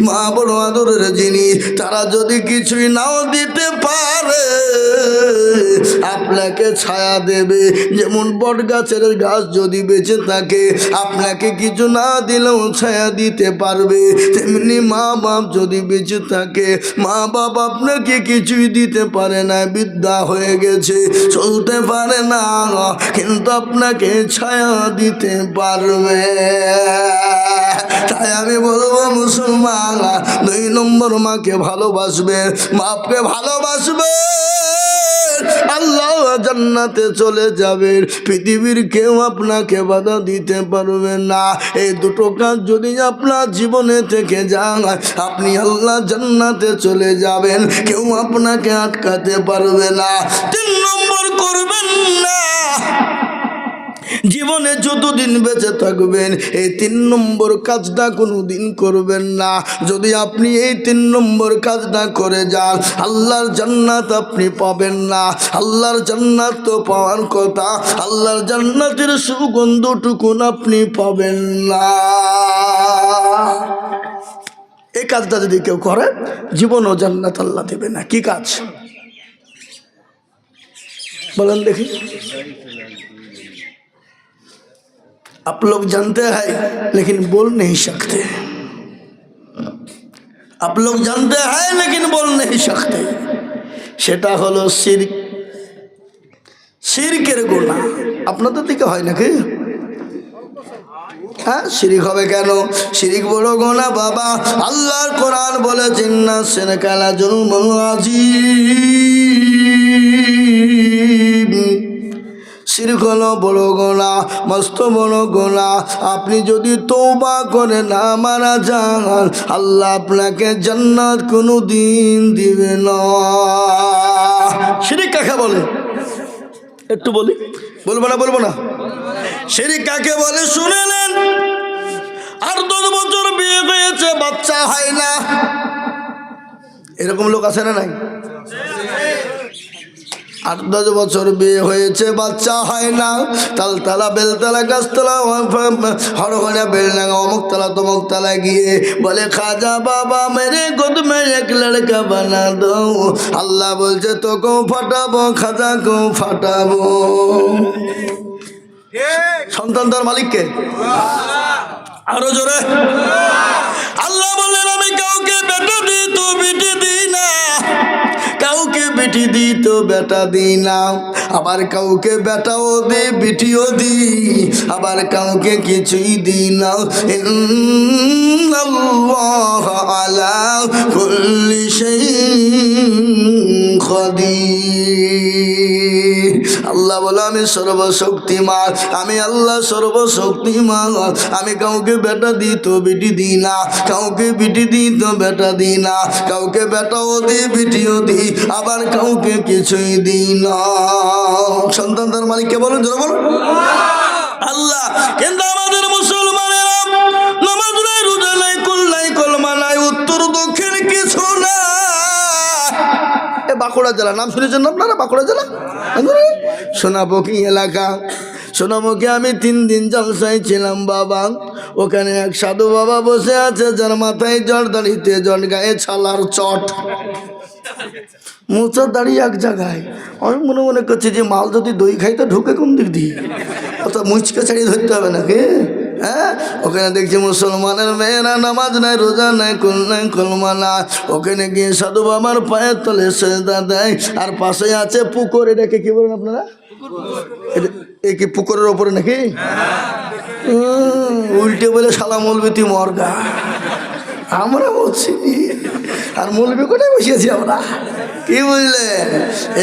Speaker 1: মা বড় আদরের জিনিস। তারা যদি কিছুই নাও দিতে পারে আপনাকে ছায়া দেবে। যেমন বট গাছের গাছ যদি বেঁচে থাকে আপনাকে কিছু না দিলেও ছায়া দিতে পারবে, তেমনি মা বাপ যদি বেঁচে থাকে মা বাপ আপনাকে কিছুই দিতে পারে না, বৃদ্ধা হয়ে গেছে, চলতে পারে না, কিন্তু আপনাকে ছায়া দিতে পারবে। তাই আমি বলবো মুসলমান, 2 নম্বর মাকে ভালোবাসবে, বাপকে ভালোবাসবে, আল্লাহ জান্নাতে চলে যাবে। পৃথিবীর কেউ আপনাকে বাধা দিতে পারবে না। এই দুটো কাজ যদি আপনার জীবনে থেকে যান আপনি আল্লাহ জান্নাতে চলে যাবেন, কেউ আপনাকে আটকাতে পারবে না। 3 নম্বর করবেন না, জীবনে যতদিন বেঁচে থাকবেন এই 3 নম্বর কাজটা কোনো দিন করবেন না। যদি আপনি এই 3 নম্বর কাজটা করে যান আল্লাহর জান্নাত আপনি পাবেন না। আল্লাহর জান্নাত তো পাওয়ার কথা, আল্লাহর জান্নাতের সুগন্ধটুকুন আপনি পাবেন না। এই কাজটা যদি কেউ করে জীবনও জান্নাত আল্লাহ দেবে না। কি কাজ বলেন দেখি? आप लोग जानते हैं लेकिन बोल नहीं सकते, आप लोग जानते हैं लेकिन बोल नहीं सकते। সেটা হলো শিরক, শিরকের গুনাহ। আপনাদের দিকে হয় নাকি? হ্যাঁ, শিরিক হবে কেন? শিরিক বড় গুনাহ বাবা। আল্লাহর কোরআন বলেছেন না শিরকা লা যুলমুন আযীম, শিরক হলো বড় গুনাহ, মস্ত বড় গুনাহ। আপনি যদি তওবা করে না মারা যান আল্লাহ আপনাকে জান্নাত কোনো দিন দিবে না। শিরক কাকে বলে একটু বলি? বলবো না? বলবো না? শিরক কাকে বলে শুনে নেন। 8-10 বছর বিয়ে হয়েছে বাচ্চা হয় না, এরকম লোক আছে না নাই? 8-10 বছর বিয়ে হয়েছে বাচ্চা হয় না, তালতলা বেলতলা গাছতলা হরহরা বেলডাঙ্গা অমুকতলা তমুকতলা গিয়ে বলে খাজা বাবা মেরে গোদ মে এক লড়কা বানা দো। আল্লাহ বলছে তোকেও ফাটাবো, খাজাকেও ফাটাবো। সন্তান তার মালিককে? আরো জোরে। আল্লাহ বললেন আমি কাউকে বেটা দিই তো বেটি দিই না, কাউকে বেটি দিই তো বেটা দিই না, আবার কাউকে বেটাও দি বেটিও দি, আবার কাউকে কিছুই দিই না। ইন্নাল্লাহ আলা কুল্লি শাইইন কাদির। আল্লাহ বলে আমি সর্বশক্তিমান, আমি আল্লাহ সর্বশক্তিমান। আমি কাউকে বেটা দিই তো বেটি দিই না, কাউকে বেটি দিই তো বেটা দিই না, কাউকে বেটাও দিই বেটিও দিই, আবার কাউকে কিছুই দিই না। সন্তান তার মালিককে বলুন, জোরে বলুন আল্লাহ। কিন্তু আমাদের মুসলমানেরা নামাজ নাই, রোজা নাই, কুল নাই, কলমা নাই, উত্তর দক্ষিণ কিছু না। বাঁকুড়া জেলা নাম শুনেছেন না আপনারা? বাঁকুড়া জেলা সোনাপকি এলাকা। সোনামুখী আমি 3 দিন জলসায় ছিলাম বাবা। ওখানে এক সাধু বাবা বসে আছে যার মাথায় জট, দাড়িতে জট, গায়ে ছালার চট, মোচা দাঁড়িয়ে এক জায়গায়। আমি মনে মনে করছি যে মাল যদি দই খাই তো ঢুকে কোন দিক দিয়ে, অত মুচকে ছাড়িয়ে ধরতে হবে নাকি? হ্যাঁ, ওখানে দেখছি মুসলমানের মেয়েরা নামাজ নাই, রোজা নাই, কুল নাই, কলমা নাই। ওখানে গিয়ে সাধু বাবার পায়ের তলে সেজদা দেয়। আর পাশে আছে পুকুর। এটাকে কি বলেন আপনারা? এই কি পুকুরের ওপরে নাকি? উল্টে বলে শালা মৌলবি তুই মরগা, আমরা বলছি। আর মৌলবি কোথায় বসিয়েছি আমরা? কি বুঝলেন?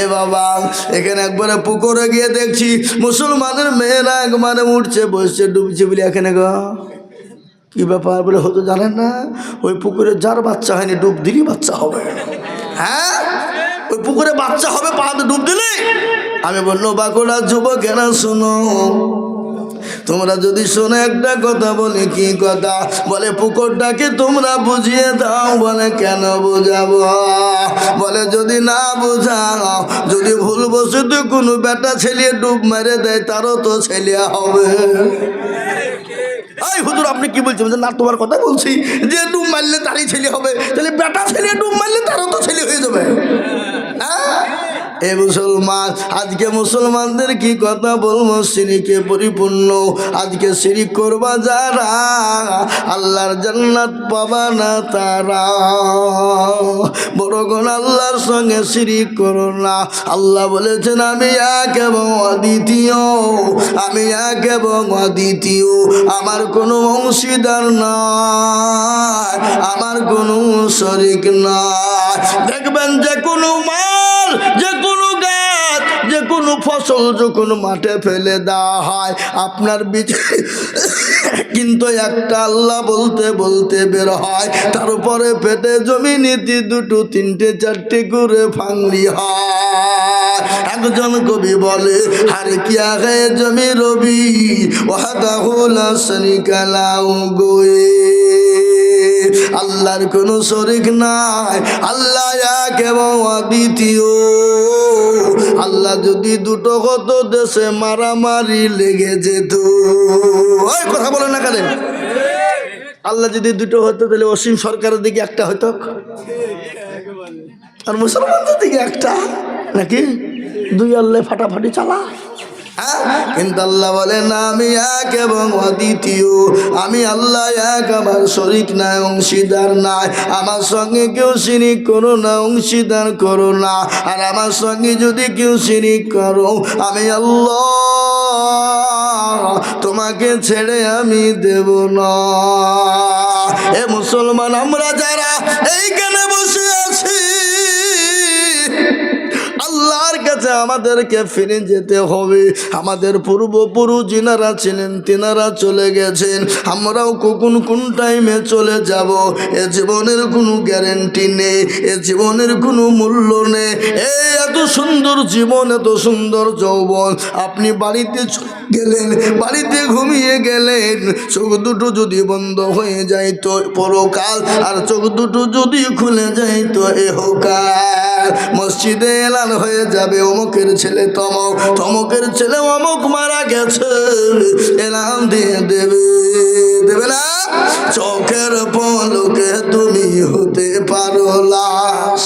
Speaker 1: এ বাবা, এখানে একবারে পুকুরে গিয়ে দেখছি মুসলমানের মেয়েরা একবারে উঠছে বসছে ডুবছে বলে এখানে গো কি ব্যাপার বলে, হয়তো জানেন না ওই পুকুরে যার বাচ্চা হয়নি ডুব দিলেই বাচ্চা হবে। হ্যাঁ, ওই পুকুরে বাচ্চা হবে পাহাড়ে ডুব দিলে। আমি বললো বাঁকুড়া যুবকেরা শোনো, তোমরা যদি শোনো একটা কথা বলে, কি কথা বলে, পুকুরটাকে তোমরা বুঝিয়ে দাও। বলে কেন বুঝাবো? বলে যদি না বুঝাও, যদি ভুল বসে কোনো বেটা ছেলে ডুব মেরে দেয় তারও তো ছেলে হবে। এই হুজুর আপনি কি বলছেন? না তোমার কথা বলছি, যে ডুব মারলে তারই ছেলে হবে, তাহলে বেটা ছেলে ডুব মারলে তারও তো ছেলে হয়ে যাবে। এ মুসলমান, আজকে মুসলমানদের কি কথা বলবো, শিরকে পরিপূর্ণ। আজকে শিরিক করবা যারা, আল্লাহর জান্নাত পাবা না তারা। বড়গণ আল্লাহর সঙ্গে শিরিক করো না। আল্লাহ বলেছেন আমি এক এবং অদ্বিতীয়, আমি এক এবং অদ্বিতীয়, আমার কোনো অংশীদার নয়, আমার কোনো শরীক নয়। দেখবেন যে কোনো মাল, যে কোনো গাছ, যে কোনো ফসল যখন মাঠে ফেলে দেওয়া হয় আপনার বীজ কিন্তু একটা আল্লাহ বলতে বলতে বের হয়, তার উপরে পেটে জমি নীতি দুটো তিনটে চারটে করে ফাংলি হয়। একজন কবি বলে হারে কিয়া হে জমি রবি ওয়াহদাহুল শরীকা লাহু গোয়ে, আল্লাহর কোনো শরীক নাই, আল্লাহ এক এবং অদ্বিতীয়। আল্লাহ যদি দুটো কত দেশে মারামারি লেগে যেত, ওই কথা বলে না কেন? আল্লাহ যদি দুটো হতো তাহলে অসীম সরকারের দিকে একটা হতো আর মুসলমানদের দিকে একটা, নাকি দুই আল্লাহ ফাটাফাটি চালা। কিন্তু আল্লাহ বলে না আমি এক এবং অদ্বিতীয়, আমি আল্লাহ এক, আমার শরীক নাই, অংশীদার নাই। আমার সঙ্গে কেউ শিরিক করো না, অংশীদার করো না। আর আমার সঙ্গে যদি কেউ শিরিক করো, আমি আল্লাহ তোমাকে ছেড়ে আমি দেব না। এ মুসলমান, আমরা যারা এইখানে বসে আছি, আল্লাহর কাছে আমাদেরকে ফিরে যেতে হবে। আমাদের পূর্বপুরুষ যিনারা ছিলেন তিনারা চলে গেছেন, আমরাও কখন কোন টাইমে চলে যাব এ জীবনের কোনো গ্যারেন্টি নেই, এ জীবনের কোনো মূল্য নেই। এই এত সুন্দর জীবন, এত সুন্দর যৌবন, আপনি বাড়িতে গেলেন, বাড়িতে ঘুমিয়ে গেলেন, চোখ দুটো যদি বন্ধ হয়ে যাইতো পরকাল, আর চোখ দুটো যদি খুলে যাইতো এহকাল। মসজিদে এলান হয়ে যাবে অমুকের ছেলে তমক, তমকের ছেলে অমুক মারা গেছে, এলান দিয়ে দেবে, দেবে না? চোখের পলকে তুমি হতে পারো লাশ,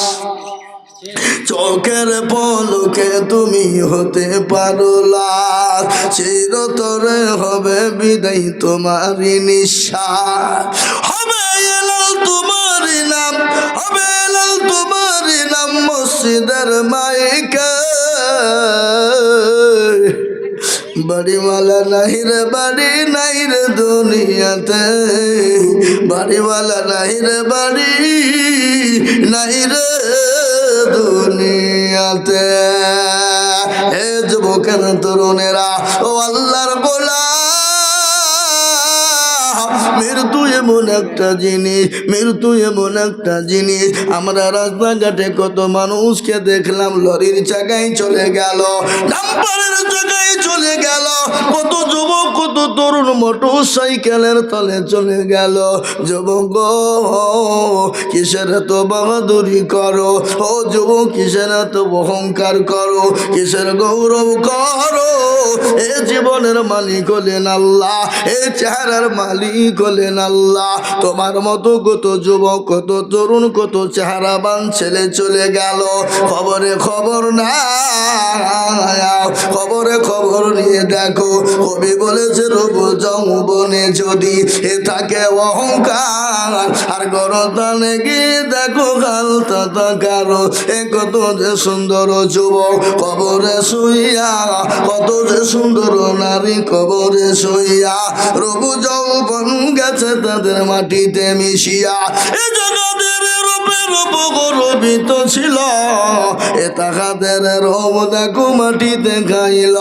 Speaker 1: চোখের পলকে তুমি হতে পারো লাশ, চিরতরে হবে বিদায় তোমারই নিঃশ্বাস। হবে এলাল তোমারই নাম, হবে এলাল তোমারই নাম মসজিদের মাইকে। বাড়িওয়ালা নাই রে বাড়ি, নাই রে দুনিয়াতে, বাড়িওয়ালা নাই রে বাড়ি, নাই রে দুনিয়াতে। হে যুবকের তরুণেরা, ও আল্লাহর গোলাম, মৃত্যু এমন একটা জিনিস, মৃত্যু এমন একটা জিনিস। আমরা রাস্তাঘাটে কত মানুষকে দেখলাম লরির চাকায় চলে গেল, ডাম্পারের চাকায় চলে গেল, কত যুবক কত তরুণ মোটর সাইকেলের তলে চলে গেল। যুবক কিসের এত বাহাদুরি করো, ও যুবক কিসের এত অহংকার করো, কিসের গৌরব করো? এ জীবনের মালিক হলেন আল্লাহ, এ চেহারার মালিক হলেন আল্লাহ। তোমার মতো কত যুবক, কত তরুণ, কত চেহারাবান ছেলে চলে গেল, খবরে খবর না, খবরে খবর নিয়ে দেখো। কবি বলেছে রূপ যৌবনে যদি এ থাকে অহংকার, আর গরদানে গিয়ে দেখো গালতা কারো। এ কত যে সুন্দর যুবক কবরে শুইয়া, কত যে সুন্দর নারী কবরে শুইয়া, রূপ যৌবন গেছে তাদের মাটিতে মিশিয়া। এ জগতের রূপে রূপ গর্বিত ছিল, এ তাহাদের রব দেখো মাটিতে খাইল।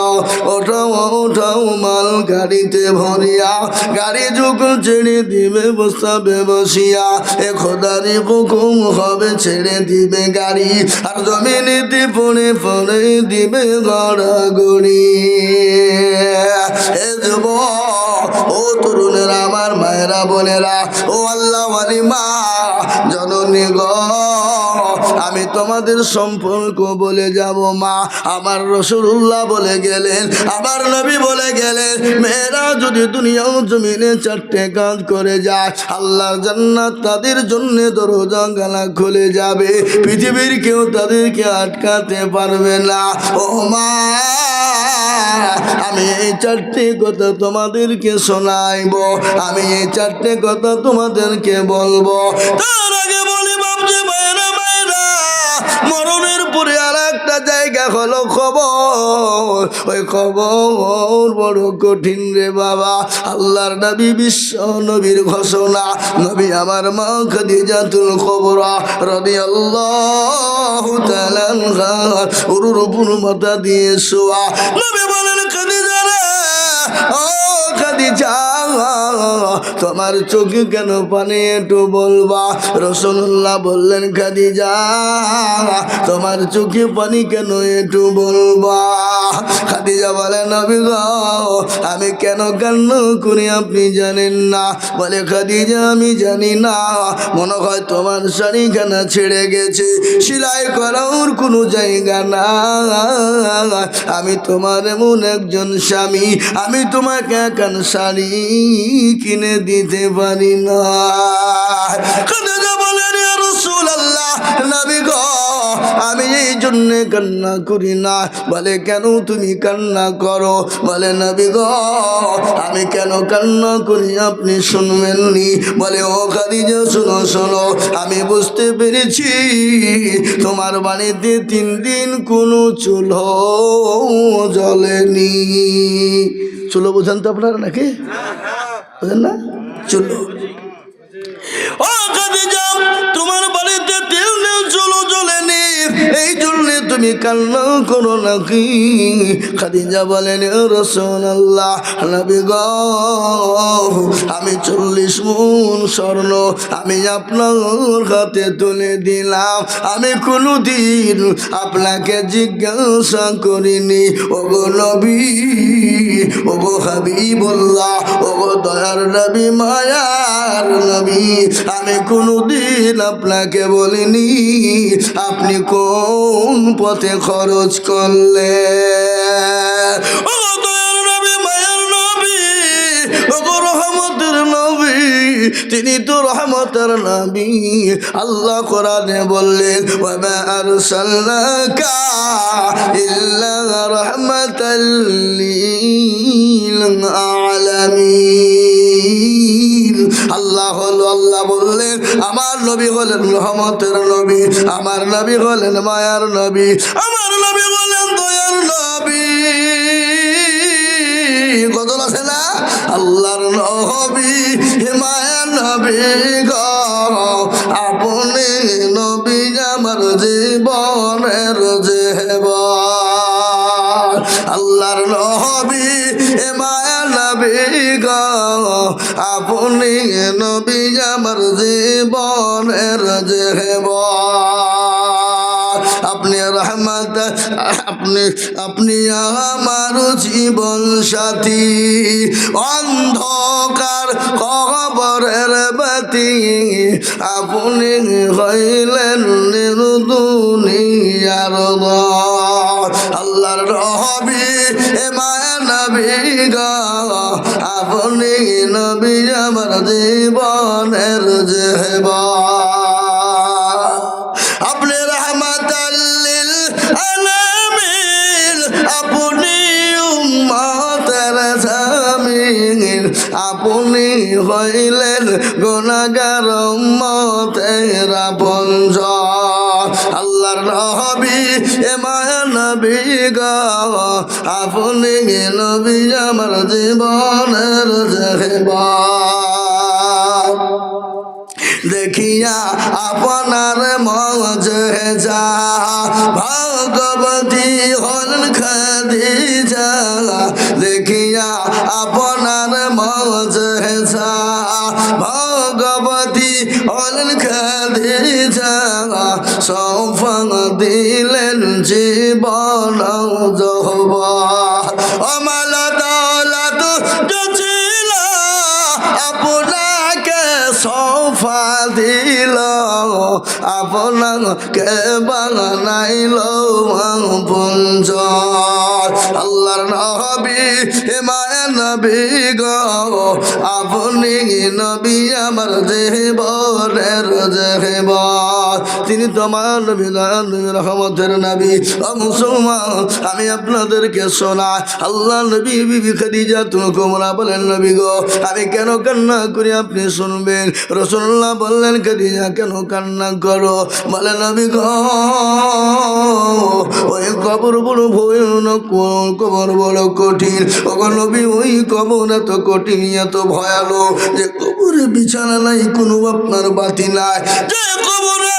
Speaker 1: ওঠাও ওঠাও মাল গাড়িতে ভরিয়া, গাড়ি যখন ছেড়ে দিবে বসাবে বসিয়া। এ খোদারি হুকুম হবে ছেড়ে দিবে গাড়ি, আর জমিনেতে পড়ে পড়ে দিবে গড়াগড়ি। এ যুবক, ও তরুণেরা, আমার মায়েরা বোনেরা, ও আল্লাহ ওয়ালি মা জননী গো, আমি তোমাদের সম্পর্ক বলে যাব মা। আমার রাসূলুল্লাহ বলে গেলেন, আমার নবী বলে গেলেন, মেয়েরা যদি দুনিয়া ও জমিনে চারটে কাজ করে যায়, আল্লাহর জান্নাত তাদের জন্য দরজা গালা খুলে যাবে, পৃথিবীর কেউ তাদেরকে আটকাতে পারবে না। ও মা, আমি এই চারটে কথা তোমাদেরকে শোনাইব, আমি এই চারটে কথা তোমাদেরকে বলবো। তার আগে বলি বাপজি, মায়েরা মায়েরা, মরণের পরে আর একটা জায়গা হলো খবর। ওই খবর বড় কঠিন রে বাবা। আল্লাহর নবী বিশ্ব নবীর ঘোষণা, নবী আমার মা খাদিজাতুল কুবরা রাদিয়াল্লাহু তাআলা আনহা উরুর উপর মাথা দিয়ে শোয়া। নবী বলেন, খাদিজা রে, ও খাদিজা, তোমার চোখে কেন পানি একটু বলবা? রাসূলুল্লাহ বললেন, খাদিজা, তোমার চোখে পানি কেন একটু বলবা? খাদিজা বলে, নবী গো, আমি কেন কান্না করি আপনি জানেন না? বলে, খাদিজা, আমি জানি না, মনে হয় তোমার শাড়িখানা ছেড়ে গেছে, সেলাই করার কোনো জায়গা না। আমি তোমার এমন একজন স্বামী, আমি তোমাকে এখন শাড়ি কিনে দিতে পারি না। খাদিজা বলেন, ইয়া রাসূলুল্লাহ, নবী গো, আমি এই জন্য কান্না করি না। বলে, কেন তুমি কান্না করো? বলে, নবী গো, আমি কেন কান্না করি আপনি শুনবেননি? বলে, ও খাদিজা, শোনো শোনো, আমি বুঝতে পেরেছি তোমার বাড়িতে 3 দিন কোনো চুলো জ্বলেনি। চুলো বোঝেন তো আপনারা নাকি? বোঝেন না? চুলো। ও খাদিজা, তোমার বাড়িতে 3 দিন চুলো জ্বলেনি, এই জন্য তুমি কান্না করো নাকি? খাদিজা বলেন, ও রাসূলুল্লাহ, নবী গো, আমি 40 মণ স্বর্ণ আমি আপনার হাতে তুলে দিলাম, আমি কোনোদিন আপনাকে জিজ্ঞাসা করিনি। ওগো নবী, ওগো হাবিবুল্লাহ, ওগো দয়ার নবী, মায়ার নবী, আমি কোনোদিন আপনাকে বলিনি আপনি কোন পথে খরচ করলে। ও দয়ার নবী, মায়ার নবী, ওগো রহমতের নবী, তিনি তো রহমতের নবী। আল্লাহ কোরআনে বললেন, ওয়া মা আরসালনাকা ইল্লা রাহমাতাল লিল আলামিন। আল্লাহ বললেন, আমার নবী হলেন রহমতের নবী, আমার নবী হলেন মায়ার নবী, আমার নবী হলেন দয়ার নবী। কত আছে না? আল্লাহর নবী, মায়ার নবী গো, আপনি নবী আমার জীবনের জীবন। আল্লাহর নবী, মায়ার নবী গো, আপনি নবী আমার জীবনের জীবন। আপনি রহমত, আপনি আমার জীবন সাথী, অন্ধকার কবরের বাতি, আপনি হইলেন দুনিয়ার রব। আল্লাহর নবী, মায়া নবী গো, আপনি নবী আমার জীবনের জীবন। আপনি রহমাতাল লিল আলামিন, আপনি উম্মতের জামিন, আপনি হইলেন গুনাহগার উম্মতের আপনজন। আল্লাহর নবী, মায়া নবী গো, আপনি নবী আমার জীবনের জীবন। দেখিয়া আপনার মজেজা ভগবতী হলেন খাদিজা দেখিয়া আপনার মজেজা ভগবতী হলেন খাদিজা সৌফান দিলেন জীবন যৌবন অমল দৌলত ছিল আপনাকে সৌফা দিল আপনাকে বানাইল পুঞ্জ আল্লাহর নবী মায়া নবী গো আপনি নবী আমার জীবনের জীবন তিনি তোমার নবী রহমতের নবী ও মুসলমান আমি আপনাদেরকে শোনাই আল্লাহ নবী বিবি খাদিজা তুমি কুবরা বলেন নবী গো আমি কেন কান্না করি আপনি শুনবেন রাসূলুল্লাহ বললেন খাদিজা কেন কান্না করো বলে নবী গো ওই কবর বড় ভয়ানক কবর বড় কঠিন ওগো নবী ওই কবর এত কঠিন এত ভয়ানক যে কবরে বিছানা নাই কোনো আপনার বাতি নাই যে কবরে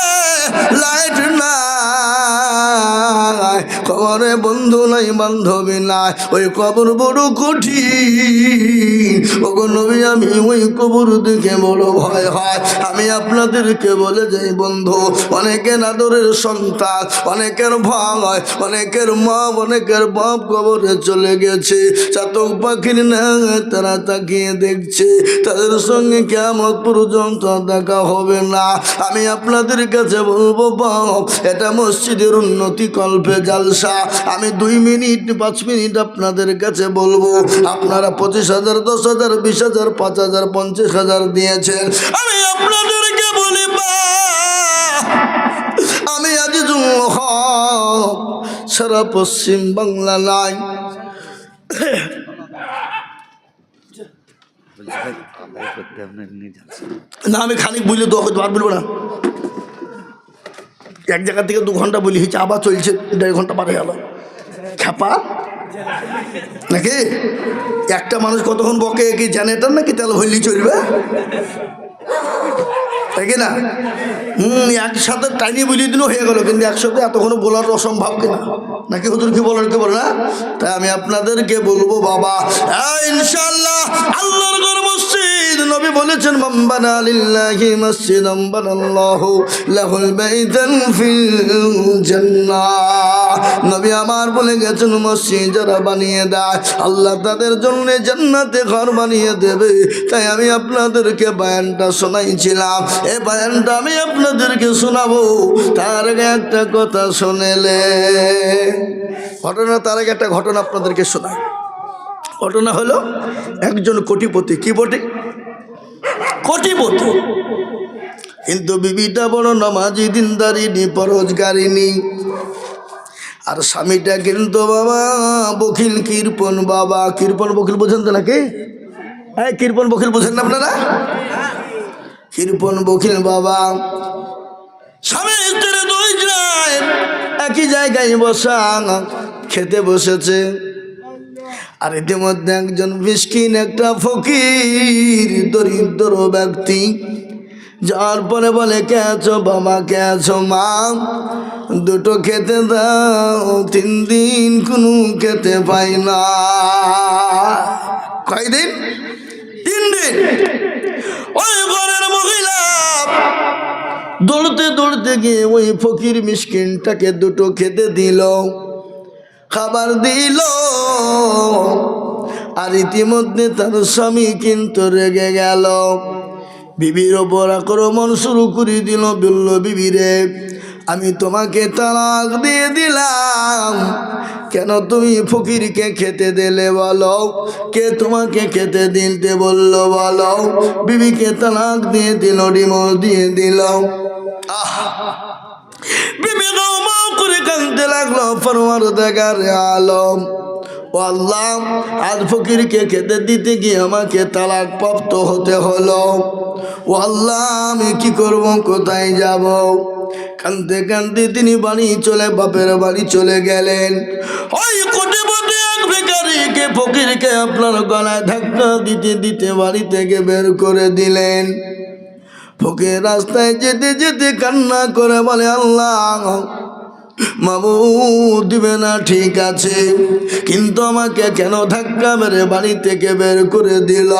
Speaker 1: লাইট নাই কবরে বন্ধু নাই বান্ধবী নাই ওই কবর বড় কঠিন ওগো নবী আমি ওই কবর দেখে বড় ভয় হয় আমি আপনাদেরকে বলে যাই বন্ধু অনেকের আদরের সন্তান অনেকের ভয় অনেকের মা অনেকের বাপ কবরে চলে গেছে চাতক পাখির না তারা তাকিয়ে দেখছে তাদের সঙ্গে কিয়ামত পর্যন্ত দেখা হবে না আমি আপনাদের কাছে বলবো বাপ এটা মসজিদের উন্নতি কল্পে জালসা আমি 2 মিনিট 5 মিনিট আপনাদের কাছে বলবো আপনারা 25,000 10,000 20,000 5,000 50,000 দিয়েছেন আমি আপনাদেরকে বলি আমি আজিজুল হক সারা পশ্চিম বাংলা নাই না আমি খানিক বুঝলে 2 বাদ বলবো না এক জায়গা থেকে 2 ঘন্টা বলি হয়েছে আবার চলছে 1.5 ঘন্টা পারে গেল খ্যাপা নাকি একটা মানুষ কতক্ষণ বকে কি জানে এটা নাকি তাহলে হইলেই চলবে তাই কি না একসাথে টাইনি বুঝিয়ে দিনও হয়ে গেল কিন্তু একসাথে এতক্ষণ বলার অসম্ভব কিনা নাকি হুজুর কি বলার কি বলে না তাই আমি আপনাদেরকে বলবো বাবা ইনশাআল্লাহ আল্লাহর ঘর মসজিদ নবী বলেছেন মান বানা লিল্লাহি মসজিদান বানাল্লাহু লাহুল বাইতান ফিল জান্নাহ নবী আমার বলে গেছেন মসজিদ যারা বানিয়ে দেয় আল্লাহ তাদের জন্য জান্নাতে ঘর বানিয়ে দেবে তাই আমি আপনাদেরকে বয়ানটা শোনাইছিলাম এই বয়ানটা আমি আপনাদেরকে শোনাবো তার আগে একটা কথা শুনেলে ঘটনা তার আগে একটা ঘটনা আপনাদেরকে শোনাই ঘটনা হলো একজন কোটিপতি কি বটে কোটিপতি কিন্তু বিবিটা বড় নামাজি দিনদারিনী পরোজগারিনী আর স্বামীটা কিন্তু বাবা বকিল কৃপণ বাবা কৃপণ বকিল বোঝেন তো নাকি হ্যাঁ কৃপণ বকিল বোঝেন না আপনারা কৃপণ বকিল বাবা স্বামী স্ত্রী 2 জন একই জায়গায় বসা খেতে বসেছে আর ইতিমধ্যে একজন মিসকিন একটা ফকির দরিদ্র ব্যক্তি যার পরে বলে কে আছো বাবা কে আছো মা দুটো খেতে দাও 3 দিন কোনো খেতে পাই না কয়দিন 3 দিন ওই ঘরের মহিলা দৌড়তে দৌড়তে গিয়ে ওই ফকির মিসকিনটাকে দুটো খেতে দিল খাবার দিল আর ইতিমধ্যে তার স্বামী কিন্তু রেগে গেল বিবির ওপর আক্রমণ শুরু করে দিল বলল বিবিরে আমি তোমাকে তালাক দিয়ে দিলাম কেন তুমি ফকিরকে খেতে দিলে বলো কে তোমাকে খেতে দিতে বললো বলো বিবিকে তালাক দিয়ে দিল ডিমোর্স দিয়ে দিল বিবি গমা করে কাঁদতে লাগলো পরওয়ারদিগার আলম ও আল্লাহ আজ ফকিরকে খেতে দিতে গিয়ে আমাকে তালাক প্রাপ্ত হতে হলো ও আল্লাহ আমি কি করব কোথায় যাব কাঁদতে কাঁদতে তিনি বাড়ি চলে বাপের বাড়ি চলে গেলেন ওই কোটিপতি এক ভিখারিকে ফকিরকে আপনার গলায় ধাক্কা দিতে দিতে বাড়ি থেকে বের করে দিলেন ফকির রাস্তায় যেতে যেতে কান্না করে বলে, আল্লাহ মাবুদ দিবে না ঠিক আছে, কিন্তু আমাকে কেন ধাক্কা মেরে বাড়ি থেকে বের করে দিল,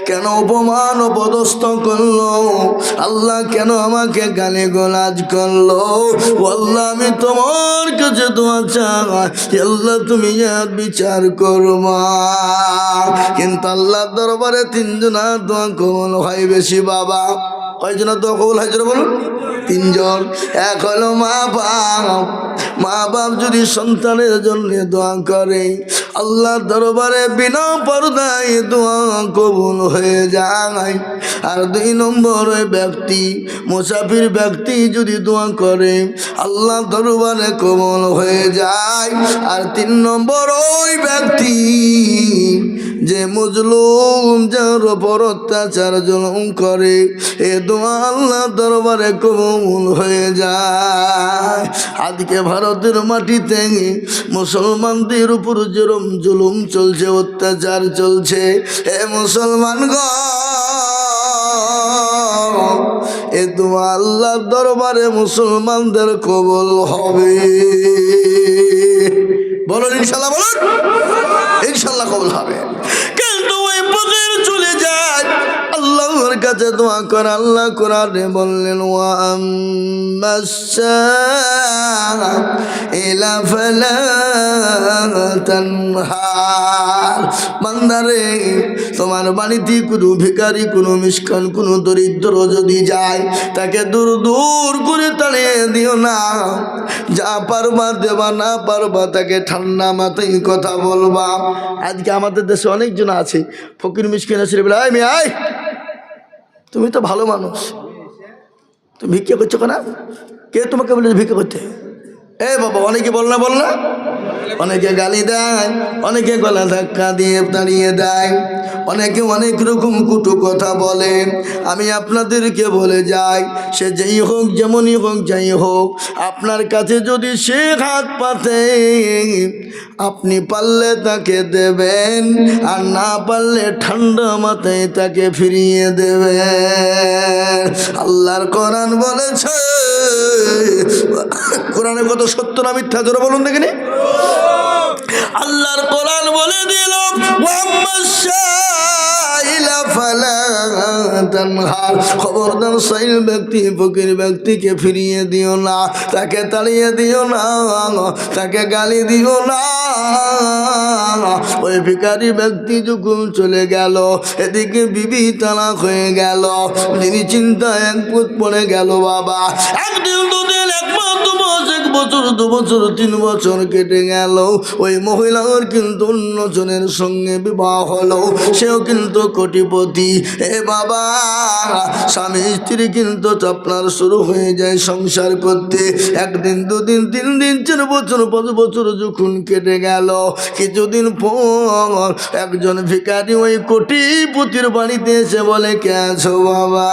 Speaker 1: কেন অপমান অপদস্থ করলো, আল্লাহ কেন আমাকে গালি গালাজ করলো। আল্লাহ আমি তোমার কাছে দোয়া চাই, আল্লাহ তুমি আর বিচার করবা। কিন্তু আল্লাহ দরবারে তিনজনের দোয়া কবুল হয় বেশি বাবা। কয়জনের দোয়া কবুল হয় বলুন? তিনজন। এক হলো মা বাপ। মা বাপ যদি সন্তানের জন্য দোয়া করে, আল্লাহ দরবারে বিনা পর্দায় দোয়া কবুল হয়ে যায়। আর দুই নম্বর ওই ব্যক্তি, মুসাফির ব্যক্তি যদি দোয়া করে, আল্লাহ দরবারে কবুল হয়ে যায়। আর তিন নম্বর ওই ব্যক্তি যে মজলুম, যার উপর অত্যাচার জুলুম করে, এ দোয়া আল্লাহ দরবারে কবুল হয়ে যায়। আজকে ভারতের মাটিতে মুসলমানদের উপর যেরম জুলুম চলছে, অত্যাচার চলছে, এ মুসলমান গো, এ দোয়া আল্লাহর দরবারে মুসলমানদের কবুল হবে। বলুন ইনশাল্লাহ, বলুন ইনশাল্লাহ কবুল হবে। কিন্তু ওই ফকির চলে যায় আল্লাহর কাছে দোয়া করে। আল্লাহ কোরআনে বললেন, ওয়া আম্মাস-সাইলা ফালা তানহার। বান্দারে, তোমার বাড়িতে কোনো ভিখারি, কোনো মিসকিন, কোনো দরিদ্র যদি যায়, তাকে দূর দূর করে তাড়িয়ে দিও না। যা পারবা দেবা, না পারবা তাকে ঠান্ডা মাথায় কথা বলবা। আজকে আমাদের দেশে অনেকজন আছে ফকির মিসকিন আছে, বলে আয় মেয়ে আয়, তুমি তো ভালো মানুষ, তুমি ভিক্ষা করছো কেন? কে তোমাকে বলে ভিক্ষা করতে? এ বাবা, অনেকে বল না, অনেকে গালি দেয়, অনেকে গলা ধাক্কা দিয়ে দাঁড়িয়ে দেয়, অনেকে অনেক রকম কুটু কথা বলে। আমি আপনাদেরকে বলে যাই, সে যেই হোক, যেমনই হোক, যাই হোক, আপনার কাছে যদি সে হাত পাতে, আপনি পারলে তাকে দেবেন, আর না পারলে ঠান্ডা মাথায় তাকে ফিরিয়ে দেবেন। আল্লাহর কোরআন বলেছে, কোরআনে কত সত্য না মিথ্যা জোরে বলুন দেখিনি। আল্লাহর কোরআন বলে দিল, খবরদার সাইল ব্যক্তি, ফকির ব্যক্তিকে ফিরিয়ে দিও না, তাকে তাড়িয়ে দিও না, তাকে গালি দিও না। ওই ভিখারি ব্যক্তি যখন চলে গেল, এদিকে বিবি তালাক হয়ে গেল, যিনি চিন্তায় এক পুত পড়ে গেল বাবা। একদিন দুদিন, এক মাস, 2 মাস, 1 বছর, 2 বছর, 3 বছর কেটে গেল। ওই মহিলার কিন্তু অন্য জনের সঙ্গে বিবাহ হলো, সেও কিন্তু কোটিপতি। এ বাবা, স্বামী স্ত্রী কিন্তু আপনার শুরু হয়ে যায় সংসার করতে। একদিন, 2 দিন, 3 দিন, 4 বছর, 5 বছর যখন কেটে গেল, কিছুদিন পর একজন ভিখারি ওই কোটিপতির বাড়িতে এসে বলে, কে আছো বাবা?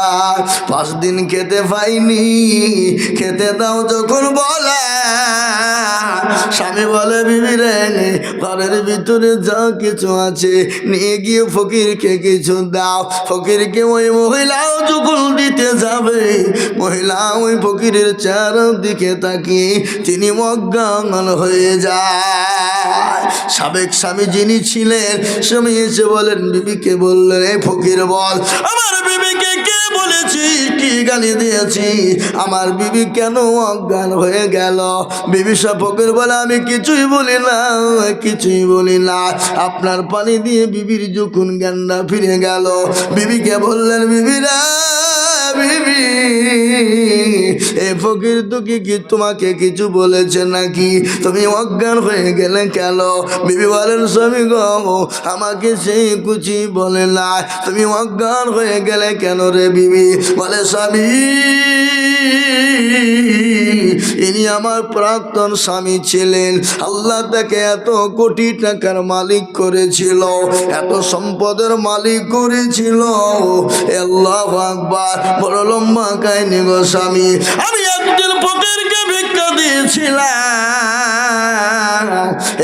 Speaker 1: 5 দিন খেতে পাইনি, খেতে দাও যখন বলে, স্বামী বলে, বিবি রে, ঘরের ভিতরে যা কিছু আছে নিয়ে গিয়ে ফকিরকে কিছু দাও। ফকিরকে ওই মহিলাও যখন দিতে যাবে, মহিলা ওই ফকিরের চারদিকে তাকিয়ে তিনি অজ্ঞান হয়ে যায়। সাবেক স্বামী যিনি ছিলেন, স্বামী এসে বলেন, বিবিকে বললেন, এই ফকির বল, আমার বিবিকে কে বলেছি, কি গালি দিয়েছি, আমার বিবি কেন অজ্ঞান হয়ে গেল? বিবি সব ফকির বলে, আমি কিছুই বলি না, কিছুই বলি না। আপনার পানি দিয়ে বিবির যখন জ্ঞানটা ফিরে গেল, বিবিকে বললেন, বিবিরা, বিবি, এ ফকির তো কি তোমাকে কিছু বলেছে নাকি? তুমি অজ্ঞান হয়ে গেলে কেন? বিবি বলেন, স্বামী গো, আমাকে সে কিছু বলে না, তুমি অজ্ঞান হয়ে গেলে কেন রে? বিবি বলে, স্বামী, ইনি আমার প্রাক্তন স্বামী ছিলেন। আল্লাহ তাকে এত কোটি টাকার মালিক করেছিল, এত সম্পদের মালিক করেছিল। আল্লাহু আকবার। বড় লম্বা কাহিনী গো স্বামী। আমি একজন ফকিরকে ভিক্ষা দিয়েছিলাম,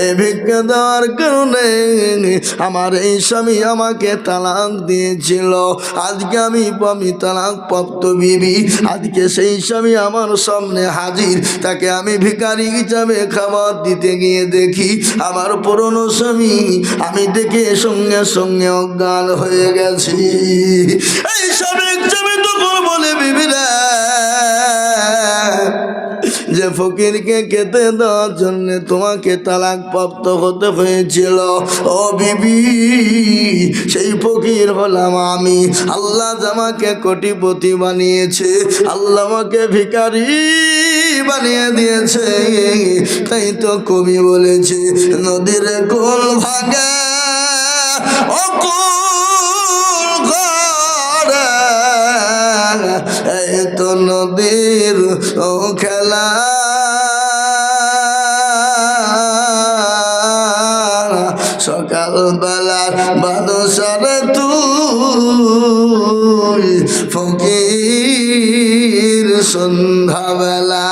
Speaker 1: এই ভিক্ষা দেওয়ার কারণে আমার এই স্বামী আমাকে তালাক দিয়েছিল, আজকে আমি তালাক প্রাপ্ত বিবি, আজকে সেই স্বামী আমার সামনে হাজির, তাকে আমি ভিখারি হিসাবে খাবার দিতে গিয়ে দেখি আমার পুরনো স্বামী, আমি দেখে সঙ্গে সঙ্গে অজ্ঞান হয়ে গেছি। এই স্বামী তখন বলে, বিবিরা যে ফকিরকে খেতে দেওয়ার জন্য তোমাকে তালাক প্রাপ্ত হতে হয়েছিল, ও বিবি সেই ফকির হলাম আমি। আল্লাহ আমাকে কোটিপতি বানিয়েছে, আল্লাহ আমাকে ভিখারি বানিয়ে দিয়েছে। তাই তো কবি বলেছে, নদীর কোল ভাঙা অকুল ঘরে, এই তো নদীর ও খেলা, সকালবেলার বাদশারে তুই ফকির সন্ধ্যাবেলা।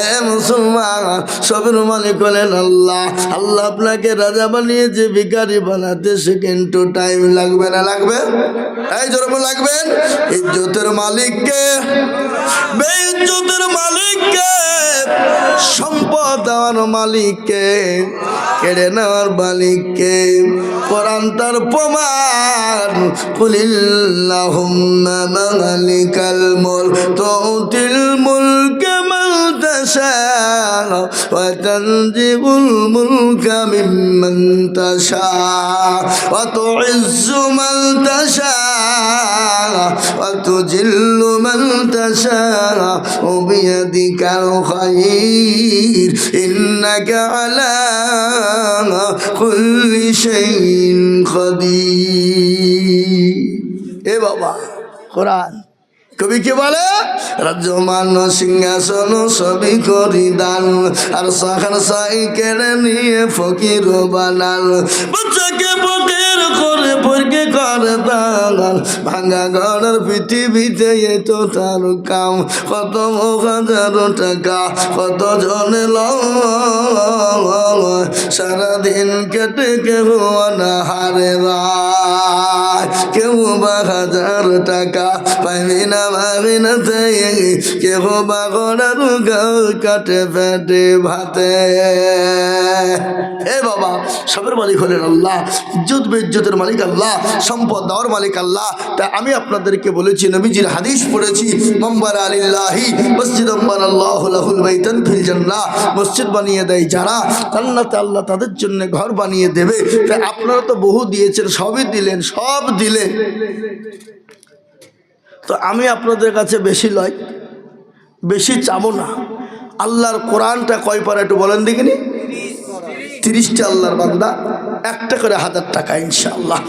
Speaker 1: এ মুসলমান, সবের মালিক হলেন আল্লাহ। আল্লাহ আপনাকে রাজা বানিয়েছে, ভিখারি বানাতে সেকেন্ড টাইম লাগবে না? লাগবে? এই জোরে লাগবেন। ইজ্জতের মালিককে, বেইজ্জতের মালিককে, সম্পদ দেওয়ার মালিককে, কেড়ে নেওয়ার মালিককে। কোরআন তার প্রমাণ, কুলিল্লাহুম্মা মালিকাল মুলক তুতিল মুলকা মান তাশা ওয়া তানজিউল মুলকা মিম্মান তাশা ওয়া তুইজ্জু মান তাশা ওয়া তুজিল্লু মান তাশা ওয়া বিয়াদিকাল খায়র ইন্নাকা আলা কুল্লি শাইইন কাদির। এ বাবা, কোরআন কবি কি বলে? রাজ্যমান সিংহাসন সবই করি দান, আর সাখার সাই কেড়ে নিয়ে ফকির বানাল। বাচ্চাকে ফকির করে পরকে করে দান, ভাঙা ঘরের পৃথিবীতে এত তার কাম। কত হাজার টাকা কত জনে সারাদিন কেটে কেউ অনাহারে রায়, কেউ বা 1000 টাকা পাইবি না ভাবি না, কেউ বা ঘোড়ার গাল কাটে পেটে ভাতে। এ বাবা, সবের মালিক হলেন আল্লাহ, ইজ্জত বেইজ্জতের মালিক আল্লাহ, সম্পদ দেওয়ার মালিক আল্লাহ। তা আমি আপনাদেরকে বলেছি, নবীজির হাদিস পড়েছি, মাম্বার আলিল্লাহি মসজিদাম বানাল্লাহু লাহুল বাইতান ফিল জান্নাহ। মসজিদ বানিয়ে দেয় যারা, জান্নাতে আল্লাহ তাদের জন্য ঘর বানিয়ে দেবে। তা আপনারা তো বহু দিয়েছেন, সবই দিলেন, সব দিলেন। তো আমি আপনাদের কাছে বেশি লয়, বেশি চাবো না। আল্লাহর কোরআনটা কয় পারা একটু বলেন দেখিনি? 30টা আল্লাহর বান্দা, একটা করে 1000 টাকা ইনশাআল্লাহ।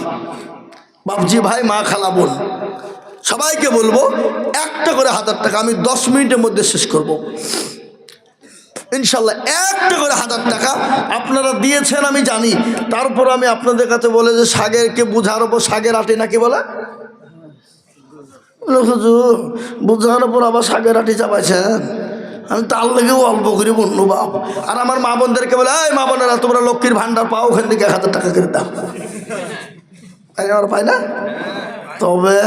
Speaker 1: বাপজি ভাই, মা, খালা, বোন সবাইকে বলবো একটা করে 1000 টাকা আমি 10 মিনিটের মধ্যে শেষ করব ইনশাআল্লাহ। একটা করে 1000 টাকা আপনারা দিয়েছেন আমি জানি, তারপর আমি আপনাদের কাছে বলে যে শাগেরকে বুঝারবো, শাগের আটি নাকি বলে বুঝার পর আবার শাগের আটি চাপাইছেন। আমি তার লেগেও অল্প করে বন্য বাপ। আর আমার মা বোনদেরকে বলে, এই মা বোনেরা তোমরা লক্ষ্মীর ভান্ডার পাও, ওখান থেকে 1000 টাকা করে দাও। আর পাই না? তবে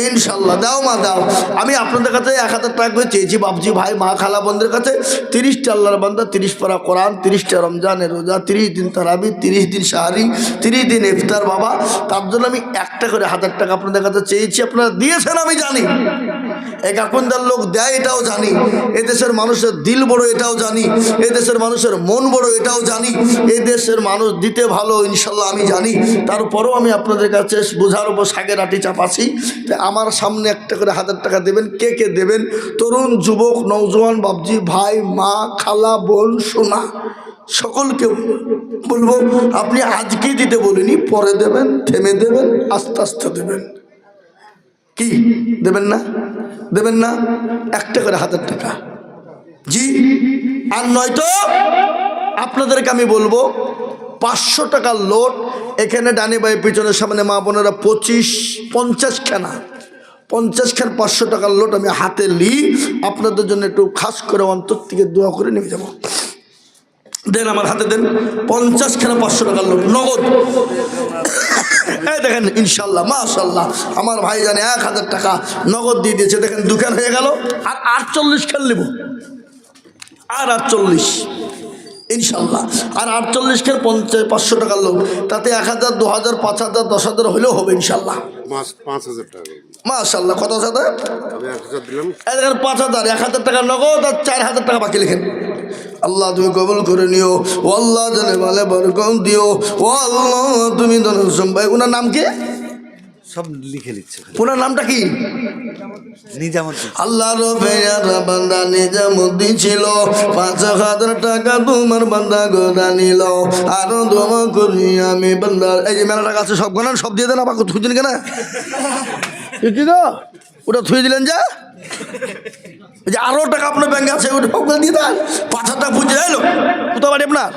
Speaker 1: ইনশাল্লাহ দাও মা দাও। আমি আপনাদের কাছে 1000 টাকা করে চেয়েছি বাপজি ভাই, মা, খালা, বোনদের কাছে। 30টা আল্লাহর বান্দা, 30 পারা কোরআন, 30টা রমজানের রোজা, 30 দিন তারাবি, 30 দিন সাহারি, 30 দিন ইফতার বাবা। তার জন্য আমি একটা করে 1000 টাকা আপনাদের কাছে চেয়েছি, আপনারা দিয়েছেন আমি জানি। এক আকন্দার লোক দেয় এটাও জানি, এদেশের মানুষের দিল বড় এটাও জানি, এদেশের মানুষের মন বড় এটাও জানি, এদেশের মানুষ দিতে ভালো ইনশাল্লাহ আমি জানি। তারপরেও আমি আপনাদের কাছে বোঝার উপর শাগের আটি চাপাচ্ছি। আমার সামনে একটা করে 1000 টাকা দেবেন। কে কে দেবেন? তরুণ, যুবক, নওজোয়ান, বাপজি ভাই, মা, খালা, বোন, সোনা, সকলকে বলবো আপনি আজকেই দিতে বলিনি, পরে দেবেন, থেমে দেবেন, আস্তে আস্তে দেবেন। কি দেবেন না? দেবেন না? একটা করে 1000 টাকা জি। আর নয়তো আপনাদেরকে আমি বলবো 500 টাকার লোট এখানে ডানে বাই পিছনের সামনে মা বোনেরা 50 খানা 500 টাকার লোট আমি হাতে নিই। আপনাদের জন্য একটু খাস করে অন্তর থেকে দোয়া করে নিয়ে যাবো। দেন, আমার হাতে দেন 50 খানা 500 টাকার লোক নগদ। এই দেখেন ইনশাল্লাহ মাশাল্লাহ আমার ভাই জানে 1000 টাকা নগদ দিয়ে দিয়েছে। দেখেন দোকান হয়ে গেল। আর 48 খান নেব, আর 48 ইনশাল্লাহ, আর 48 খের 500 টাকার লোক, তাতে 1000 2000 5000 10,000 হলেও হবে ইনশাল্লাহ।
Speaker 2: 5,000 টাকা
Speaker 1: মাশাল্লাহ কত সাথে
Speaker 2: আমি 1,000 দিলাম।
Speaker 1: 5000 1000 টাকা নগদ আর 4000 টাকা বাকি লিখেন। আল্লাহ তুমি কবুল করে নিও, ও আল্লাহ জানে ভালো বরকত দিও, ও আল্লাহ তুমি ভাই। ওনার নাম কি?
Speaker 3: সব লিখে লিখছে।
Speaker 1: ওনার নামটা কি?
Speaker 3: নিজামুদ্দিন।
Speaker 1: আল্লাহর পেয়ারা বান্দা নিজামুদ্দিন ছিল। 5,000 টাকা তোমার বান্দা গোদা নিল। আরো দোয়া করি আমি বান্দা। এই যে মেলা টাকা আছে সব গণান, সব দিয়ে দেন। আবার থুই দিন কেন? কি গো ওটা থুই দিলেন যে? যে আরো টাকা আপনার ব্যাংকে আছে ওটা সব দিয়ে দেন। 5,000 টাকা বুঝে এলো। কোথাও বাড়ি আপনার?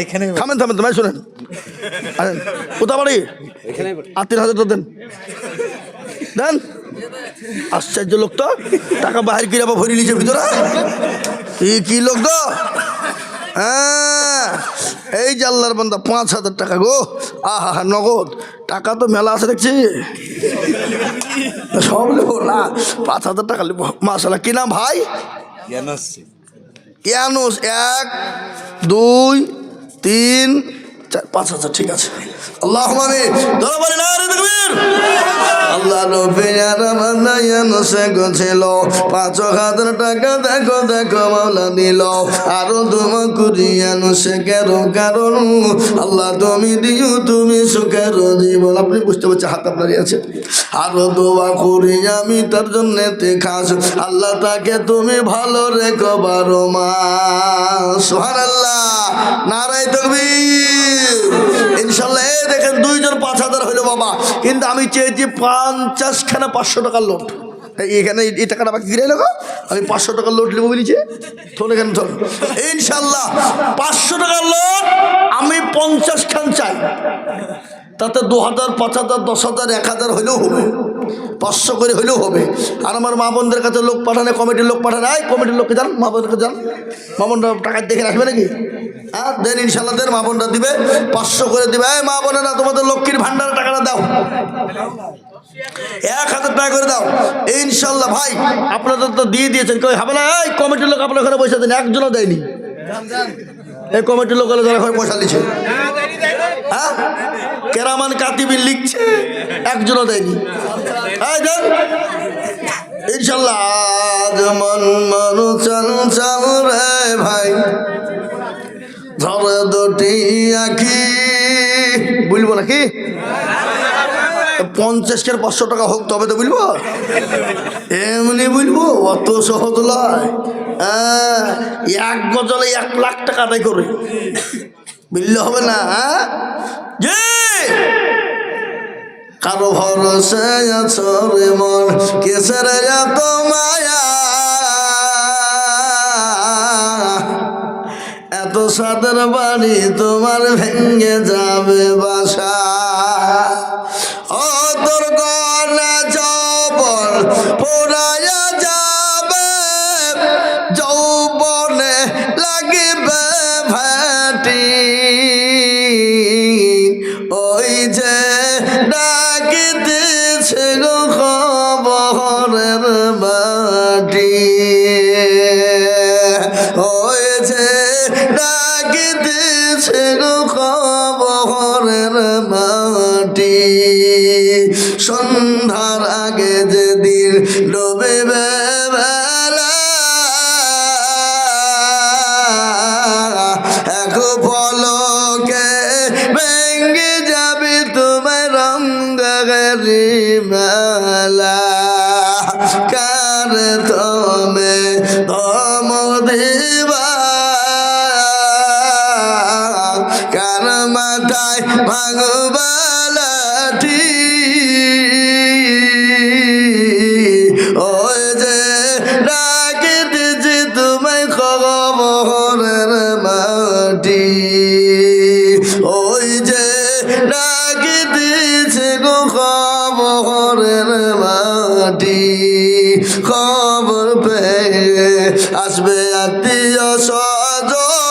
Speaker 3: এখানে
Speaker 1: থামেন থামেন তোমায় শোনেন। কোথাও বাড়ি? 3,000 টাকা দেন দেন। আশ্চর্য লোক তো, টাকা বাহির করে আবার ভরি নিচে ভিতরে। কি লোক গো? হ্যাঁ এই যে আল্লাহর বান্দা 5,000 টাকা গো। আহা নগদ টাকা তো মেলা আছে দেখছি। সব নেবো না, 5,000 টাকা নেবো। মাশাআল্লাহ। কি নাম ভাই? ইয়ানুস। 1 2 3 4 5,000 ঠিক আছে। আল্লাহ বলেন আল্লাহ ছিল 5,000 টাকা। দেখো দেখো মাওলা দিল। আরো দোয়া করি আনুসে কেরো কারণ আল্লাহ তুমি দিও তুমি সুখের জীবন। আপনি বুঝতে পারছেন হাত আপনারই আছে। আরো দোয়া করি আমি তার জন্য খাস আল্লাহ তাকে তুমি ভালো রেখো 12 মাস। সুবহানাল্লাহ নারায়ে তাকবীর। ইনশাআল্লাহ দেখেন 2 জন 5,000 হইলো বাবা, কিন্তু আমি চেয়েছি 50 খানা 500 টাকার লোট। এখানে এই টাকাটা বাকি ফিরে এলো। আমি 500 টাকার লোট নেবো বলেছি। থোন এখানে থোন। ইনশাআল্লাহ 500 টাকার লোট আমি 50 খান চাই। তাতে 2,000 5,000 10,000 1,000 হইলেও হবে, 500 করে হইলেও হবে। আর আমার মা বোনদের কাছে লোক পাঠানে, কমিটির লোক পাঠানে। কমিটির লোককে যান, মা বোনকে যান। মা বোনরা টাকা দেখে রাখবে নাকি? হ্যাঁ দেন ইনশাল্লাহ দেন। মা বোনরা দিবে 500 করে দিবে। মা বোনেরা তোমাদের লক্ষ্মীর ভান্ডারে টাকাটা দাও, 1,000 টাকা করে দাও ইনশাল্লাহ। ভাই আপনাদের তো দিয়ে দিয়েছেন, কেউ হবে না। এই কমিটির লোক আপনার ঘরে পয়সা দেন, একজনও দেয়নি। এই কমিটির লোক যারা ঘরে পয়সা দিচ্ছে, হ্যাঁ কেরামান কাতিবিন লিখছে, একজনও দেয়নি। দেন ইনশাল্লাহ। যেমন মানুষ চাল চাল রে ভাই ধরে 2টি আঁখি। বলবো নাকি 50 কে 500 টাকা হোক তবে তো বলবো, এমনি বলবো? অত সহজ নয়। 1 গজলে 1 লাখ টাকা আদায় করে বললে হবে না। যে কারো ভরসে আছো রে মন কেসের এত মায়া, এত সাদের বাড়ি তোমার ভেঙে যাবে বাসা। ও তোর গলা যৌবন পোড়ায়া যাবে, যৌবনে লাগিবে ভাটি। ওই যে ডাকিতেছে গো খবরের বাটি, ওই যে ডাকিতেছে গো খবরের মাটি। সন্ধ্যার আগে যেদিন ডুবে বেলা, এক পলকে ভেঙে যাবে তোমার রঙ্গেরি মেলা। কার তুমি ধম দিবা, কার মাথায় ভাঙবা লাঠি। ওই যে ডাকিতেছি তোমায় খবরের মাটি, ওই যে ডাকিতেছে গো খবরের মাটি। খবর পেয়ে আসবে আত্মীয় স্বজন,